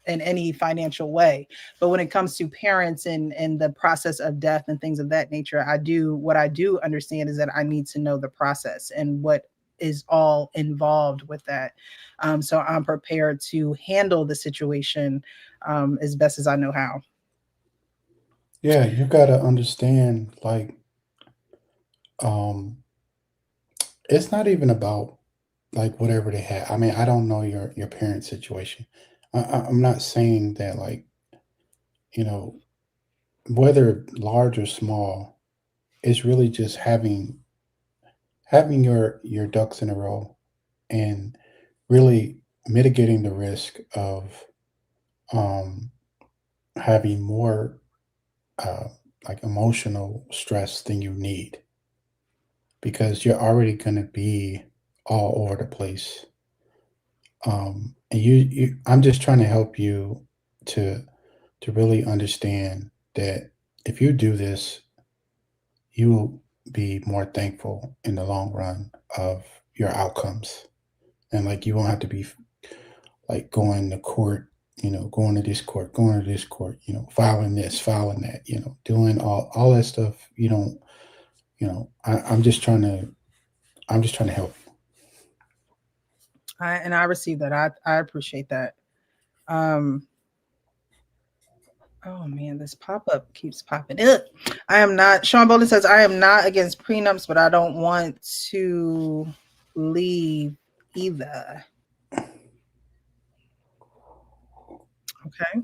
in any financial way. But when it comes to parents and the process of death and things of that nature, I do understand is that I need to know the process and what is all involved with that. So I'm prepared to handle the situation as best as I know how. Yeah, you gotta understand, like, um, it's not even about like whatever they have. I mean, I don't know your parents' situation. I'm not saying that, like, you know, whether large or small, it's really just having your ducks in a row and really mitigating the risk of um, having more uh, like emotional stress than you need, because you're already going to be all over the place. And I'm just trying to help you to really understand that if you do this, you will be more thankful in the long run of your outcomes. And like you won't have to be like going to court, going to this court, going to this court, filing this, filing that, doing all that stuff. You don't, I'm just trying to help you. I receive that. I appreciate that. Um, Oh man, this pop-up keeps popping up. I am not Sean Bolden says I am not against prenups, but I don't want to leave either. Okay.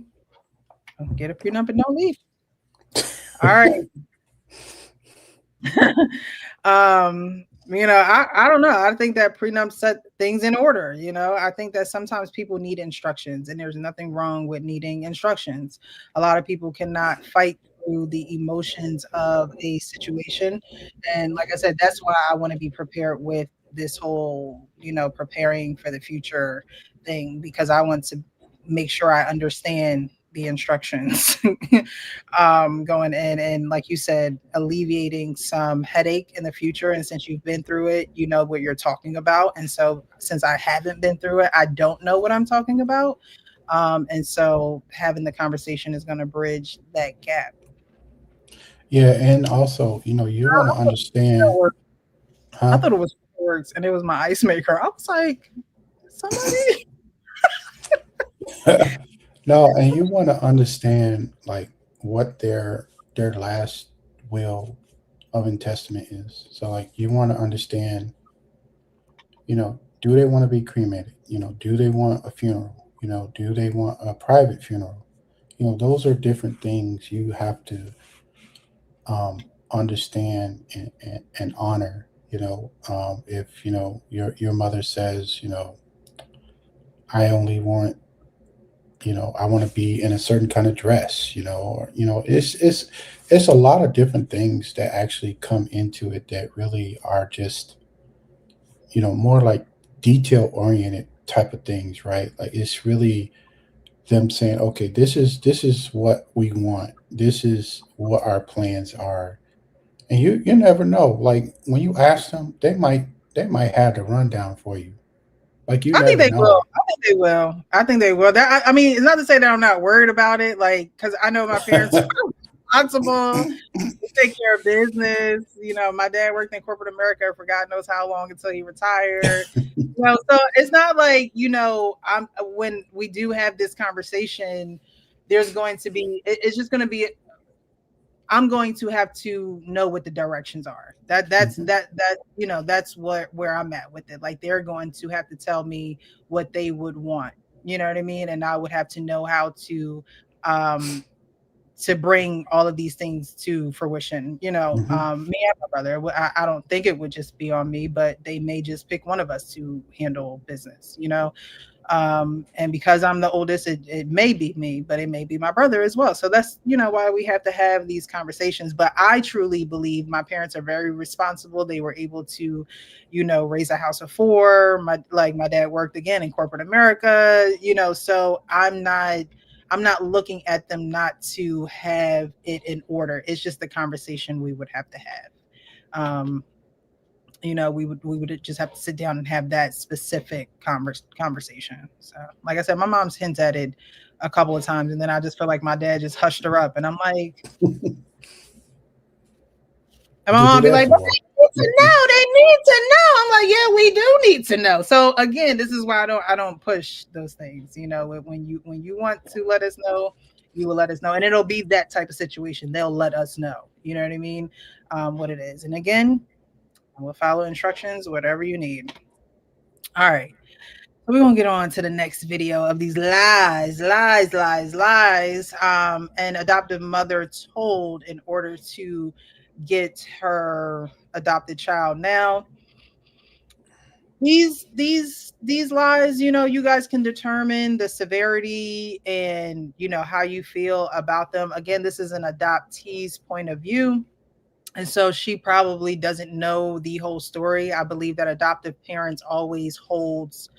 Get a prenup and don't leave. All right. I don't know. I think that prenup set things in order. I think that sometimes people need instructions, and there's nothing wrong with needing instructions. A lot of people cannot fight through the emotions of a situation. And like I said, that's why I want to be prepared with this whole, preparing for the future thing, because I want to make sure I understand the instructions going in, and like you said, alleviating some headache in the future. And since you've been through it, you know what you're talking about. And so since I haven't been through it, I don't know what I'm talking about. And so having the conversation is going to bridge that gap. Yeah, and also, you want to understand, I huh? thought it was fireworks and it was my ice maker. I was like, somebody. No, and you want to understand like what their last will of and testament is. So like you want to understand, do they want to be cremated? Do they want a funeral? Do they want a private funeral? Those are different things you have to understand and honor. If your mother says, I only want, I want to be in a certain kind of dress, or it's a lot of different things that actually come into it that really are just, more like detail oriented type of things, right? Like it's really them saying, okay, this is what we want. This is what our plans are. And you never know. Like when you ask them, they might have the rundown for you. Like you I think never they will. know. I think they will. I think they will. I mean, it's not to say that I'm not worried about it, like, because I know my parents are responsible. They take care of business. My dad worked in corporate America for God knows how long until he retired. So it's not like, I'm when we do have this conversation, there's going to be it's just going to be I'm going to have to know what the directions are. Hmm. That's what where I'm at with it. Like they're going to have to tell me what they would want. You know what I mean? And I would have to know how um to bring all of these things to fruition. Hmm. Me and my brother. I don't think it would just be on me, but they may just pick one of us to handle business. And because I'm the oldest, it may be me, but it may be my brother as well. So that's why we have to have these conversations. But I truly believe my parents are very responsible. They were able to raise a house of four. My dad worked again in corporate America. So I'm not looking at them not to have it in order. It's just the conversation we would have to have. um we would just have to sit down and have that specific conversation. So, like I said, my mom's hinted at it a couple of times, and then I just feel like my dad just hushed her up, and I'm like, and my What you do mom be that like, "But for? they need to know. They need to know." I'm like, "Yeah, we do need to know." So again, this is why I don't push those things. When you want to let us know, you will let us know, and it'll be that type of situation. They'll let us know. You know what I mean? What it is, and again, I will follow instructions, whatever you need. All right. So we're gonna get on to the next video of these lies, lies, lies, lies. An adoptive mother told in order to get her adopted child. Now, these lies, you guys can determine the severity and how you feel about them. Again, this is an adoptee's point of view. And so she probably doesn't know the whole story. I believe that adoptive parents always holds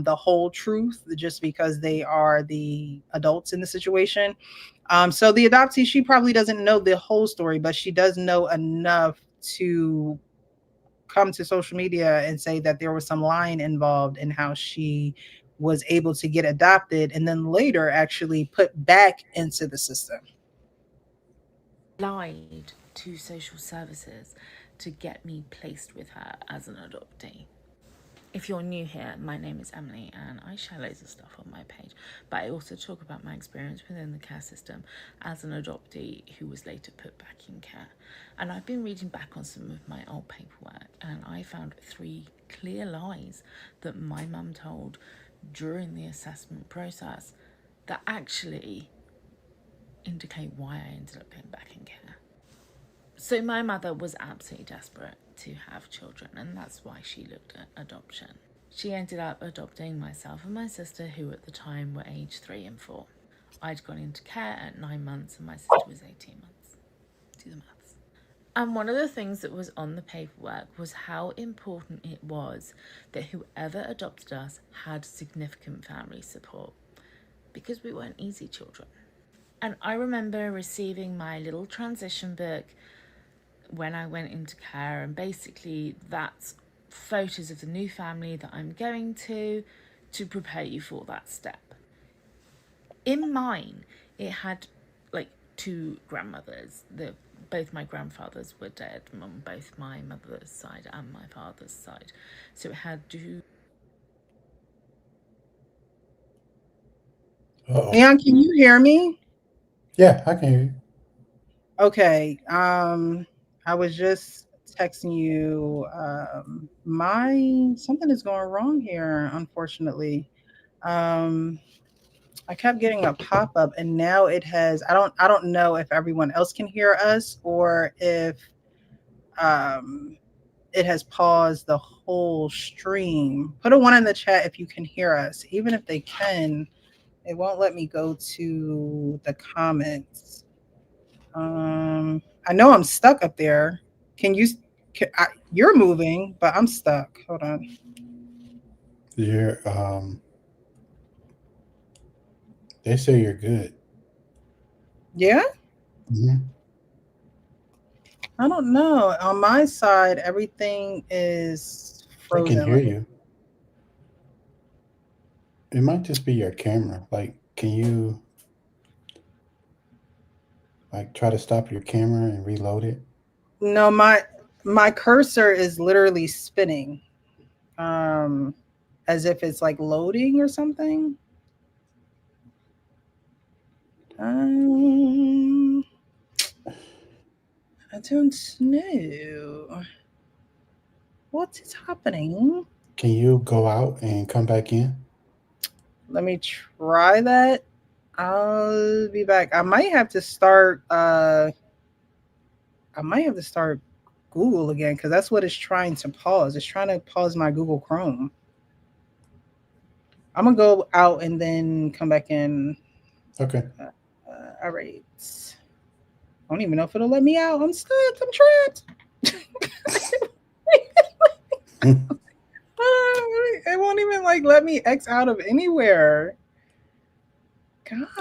the whole truth just because they are the adults in the situation. So the adoptee, she probably doesn't know the whole story, but she does know enough to come to social media and say that there was some lying involved in how she was able to get adopted and then later actually put back into the system. Lied to social services to get me placed with her as an adoptee. If you're new here, my name is Emily and I share loads of stuff on my page, but I also talk about my experience within the care system as an adoptee who was later put back in care. And I've been reading back on some of my old paperwork and I found 3 clear lies that my mum told during the assessment process that actually indicate why I ended up going back in care. So my mother was absolutely desperate to have children, and that's why she looked at adoption. She ended up adopting myself and my sister, who at the time were aged 3 and 4. I'd gone into care at 9 months and my sister was 18 months. Do the maths. And one of the things that was on the paperwork was how important it was that whoever adopted us had significant family support, because we weren't easy children. And I remember receiving my little transition book when I went into care, and basically that's photos of the new family that I'm going to prepare you for that step. In mine, it had like 2 grandmothers. Both my grandfathers were dead, on both my mother's side and my father's side. So it had 2. Uh-oh. Leon, can you hear me? Yeah, I can hear you. Okay. I was just texting you. My something is going wrong here, unfortunately. Um, I kept getting a pop-up and now it has I don't know if everyone else can hear us or if um it has paused the whole stream. Put a 1 in the chat if you can hear us. Even if they can, it won't let me go to the comments. I know I'm stuck up there. Can you? You're moving, but I'm stuck. Hold on. You're they say you're good. Yeah, Hmm. I don't know. On my side, everything is They can frozen. hear Let me. you. It might just be your camera. Like, can you like try to stop your camera and reload it? No, my cursor is literally spinning, um, as if it's like loading or something. Um, I don't know. What is happening? Can you go out and come back in? Let me try that. I'll be back. I might have to start Google again because that's what it's trying to pause. It's trying to pause my Google Chrome. I'm gonna go out and then come back in. Okay. All right. I don't even know if it'll let me out. I'm stuck. I'm trapped. It won't even like let me X out of anywhere.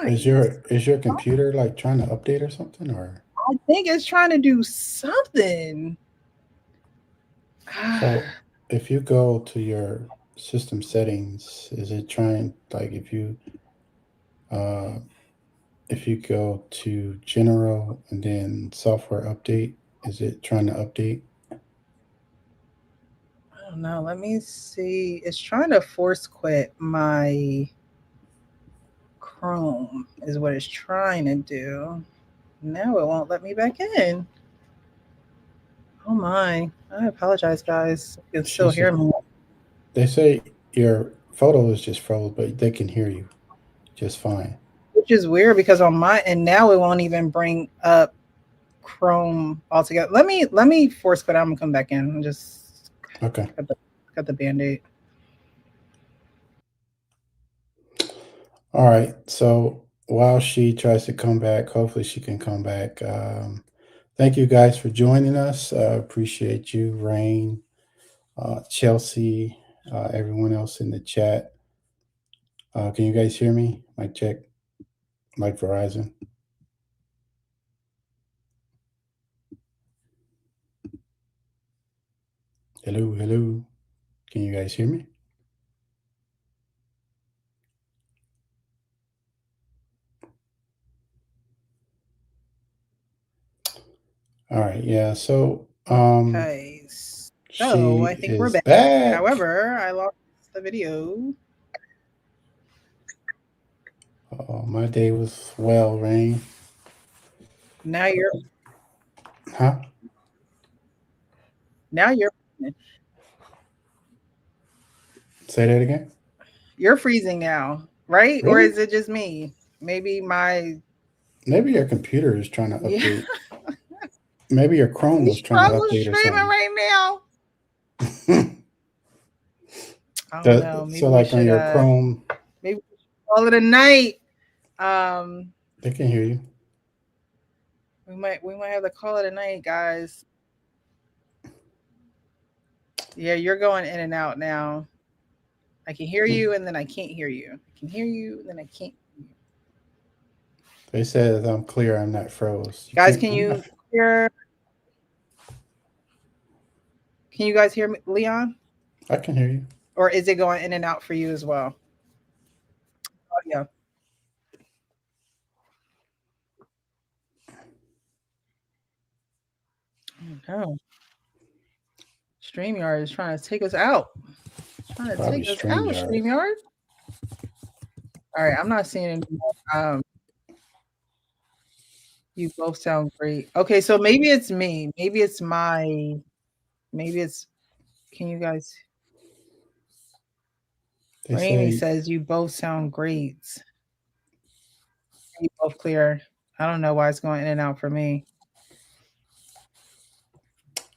Is Guys, your computer like trying to update or something, or I think it's trying to do something. so if you go to your system settings, is it trying like uh if you go to general and then software update, is it trying to update? I don't know. Let me see. It's trying to force quit my Chrome, is what it's trying to do. Now it won't let me back in. Oh my. I apologize, guys. You can She still said hear me, they say your photo is just froze, but they can hear you just fine. which is weird because on my and now it won't even bring up Chrome altogether. Let me force quit. I'm gonna come back in and just Okay. cut the band-aid. All right. So while she tries to come back, hopefully she can come back. Thank you guys for joining us. Appreciate you, Rain, Chelsea, everyone else in the chat. Can you guys hear me? Mic check, like Verizon. Hello, hello. Can you guys hear me? All right. Yeah. So Okay. So I she think we're is back. back. However, I lost the video. My day was well, Rain. Now you're Huh? now you're Say that again. you're freezing now, right? Or Really? is it just me? Maybe my Maybe your computer is trying to yeah. update. Maybe your Chrome We was trying to struggle update or streaming something. right now. I don't know. So Maybe we like on should your Chrome, maybe we should call it a night. Um they can hear you. we might have to call it a night, guys. Yeah, you're going in and out now. I can hear Hmm. you and then I can't hear you. I can hear you and then I can't. They said I'm clear. I'm not froze. You Guys, can't. can I'm not. you hear? Can you guys hear me, Leon? I can hear you. Or is it going in and out for you as well? Audio. Oh, StreamYard is trying to take us out. Trying to Probably take us out, StreamYard. StreamYard. All right, I'm not seeing any more. You both sound great. Okay, so maybe it's me. Maybe it's can you guys They Rainy say. says you both sound great. You both clear. I don't know why it's going in and out for me.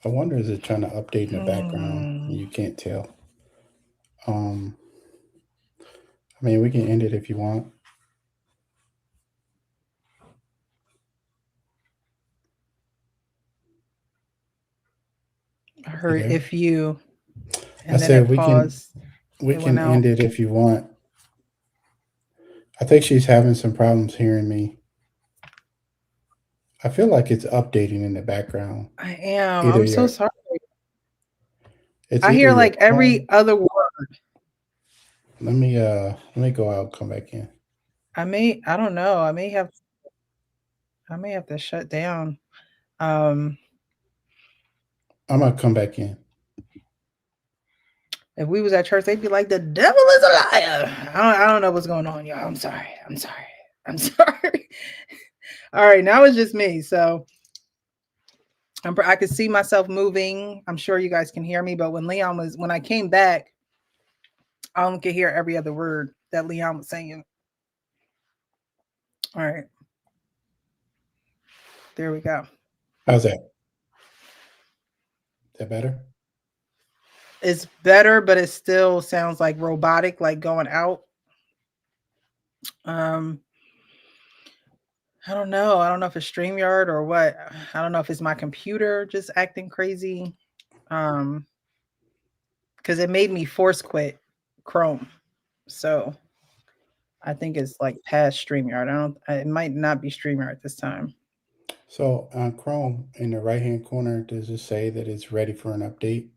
I wonder is it trying to update in the background Hmm. and you can't tell. Um. I mean, we can end it if you want. I You heard there? if you I and then said it we can. paused. We It went can out. end it if you want. I think she's having some problems hearing me. I feel like it's updating in the background. I am. Either I'm so your sorry. it's I either hear your like Chrome. every other word. Let me go out, come back in. I don't know. I may have to shut down. Um I'm gonna come back in. if we was at church, they'd be like, the devil is a liar. I don't know what's going on, y'all. I'm sorry. I'm sorry. I'm sorry. All right, now it's just me. So I could see myself moving. I'm sure you guys can hear me, but when I came back, I only could hear every other word that Leon was saying. All right, there we go. How's that? Is that better? It's better, but it still sounds like robotic, like going out. Um, I don't know. I don't know if it's StreamYard or what. I don't know if it's my computer just acting crazy. Um, because it made me force quit Chrome. So I think it's like past StreamYard. It might not be StreamYard this time. So on Chrome, in the right hand corner, does it say that it's ready for an update?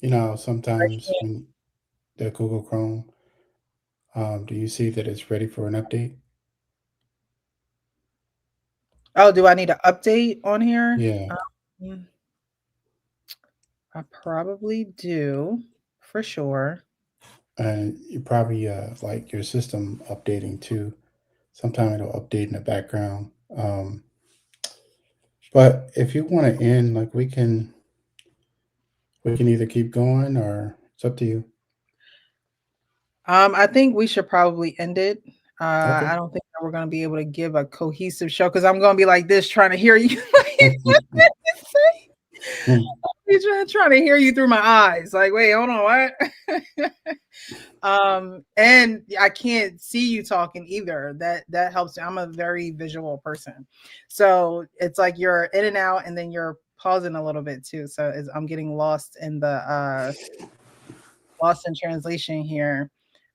You know, sometimes when the Google Chrome, do you see that it's ready for an update? Oh, do I need to update on here? Yeah, I probably do for sure. and you probably like your system updating too. Sometimes it'll update in the background. But if you want to end, like we can either keep going or it's up to you. I think we should probably end it. Okay. I don't think that we're going to be able to give a cohesive show because I'm going to be like this trying to hear you. What did you say? Trying to hear you through my eyes. Like, wait, hold on, what? And I can't see you talking either. That helps. I'm a very visual person, so it's like you're in and out, and then you're pausing a little bit too. So I'm getting lost in translation here.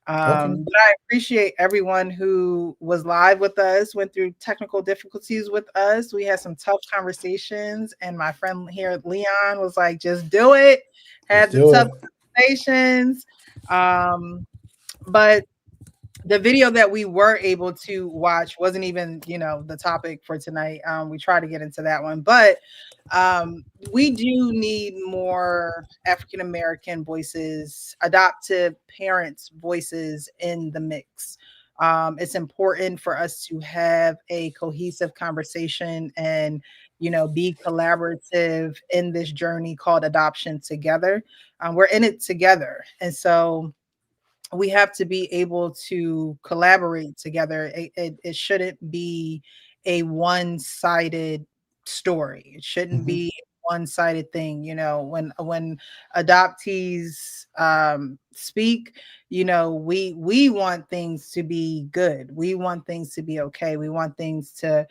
Okay. But I appreciate everyone who was live with us, went through technical difficulties with us. We had some tough conversations, and my friend here, Leon, was like, just do it. Let's Had the do tough it. conversations. But the video that we were able to watch wasn't even, the topic for tonight. We try to get into that one, but we do need more African American voices, adoptive parents' voices in the mix. It's important for us to have a cohesive conversation and, be collaborative in this journey called adoption together. We're in it together, and so we have to be able to collaborate together. It shouldn't be a one-sided story. It shouldn't Hmm. be a one-sided thing. When adoptees speak, we want things to be good. We want things to be okay. We want things to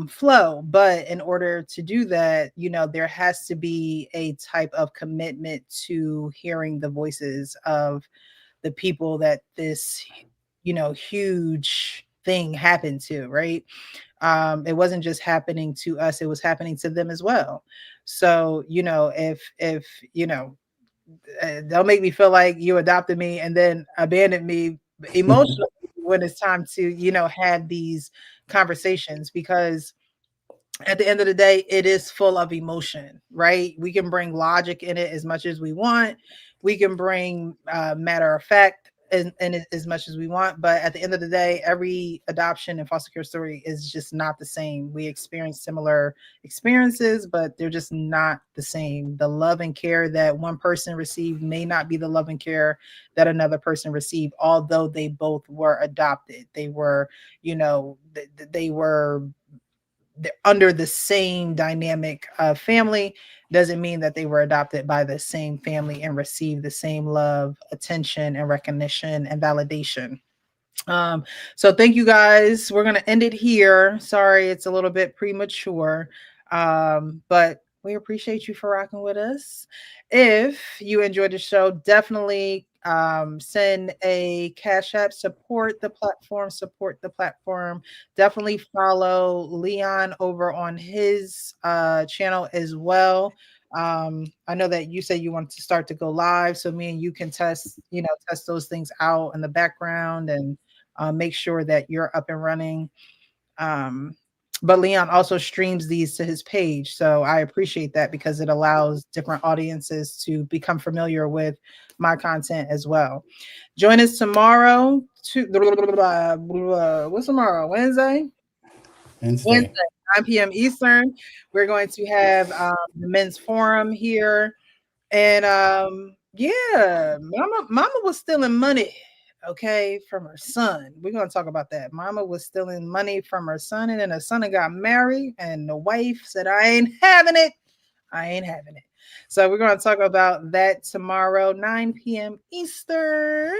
flow. But in order to do that, there has to be a type of commitment to hearing the voices of the people that this huge thing happened to, right? It wasn't just happening to us, it was happening to them as well. So if don't make me feel like you adopted me and then abandoned me emotionally when it's time to have these conversations, because at the end of the day, it is full of emotion, right? We can bring logic in it as much as we want. We can bring matter of fact in it as much as we want. But at the end of the day, every adoption and foster care story is just not the same. We experience similar experiences, but they're just not the same. The love and care that one person received may not be the love and care that another person received, although they both were adopted. They were, they were under the same dynamic of family. Doesn't mean that they were adopted by the same family and received the same love, attention, and recognition and validation. So thank you guys. We're gonna end it here. Sorry, it's a little bit premature. But we appreciate you for rocking with us. If you enjoyed the show, definitely send a cash app, support the platform. Definitely follow Leon over on his channel as well. I know that you said you want to start to go live, so me and you can test those things out in the background and make sure that you're up and running. But Leon also streams these to his page, so I appreciate that because it allows different audiences to become familiar with my content as well. Join us tomorrow. What's tomorrow? Wednesday. Wednesday. Wednesday, 9 p.m. Eastern. We're going to have the men's forum here. And yeah, mama was stealing money, okay, from her son. We're gonna talk about that. Mama was stealing money from her son, and then her son got married, and the wife said, I ain't having it. I ain't having it. So we're going to talk about that tomorrow, 9 p.m. Eastern.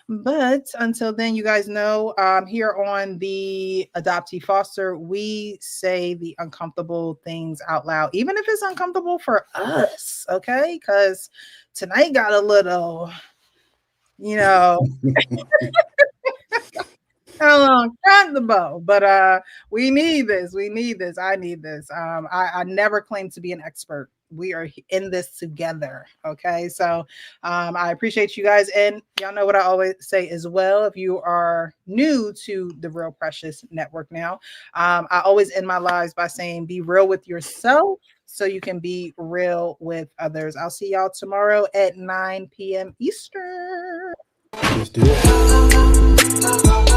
But until then, you guys know here on the Adoptee Foster, we say the uncomfortable things out loud, even if it's uncomfortable for us, okay? Because tonight got a little, you know, uncomfortable, but we need this. We need this. I need this. I never claim to be an expert. We are in this together. Okay. So I appreciate you guys. And y'all know what I always say as well. If you are new to the Real Precious Network now, I always end my lives by saying be real with yourself so you can be real with others. I'll see y'all tomorrow at 9 p.m. Eastern. Let's do it.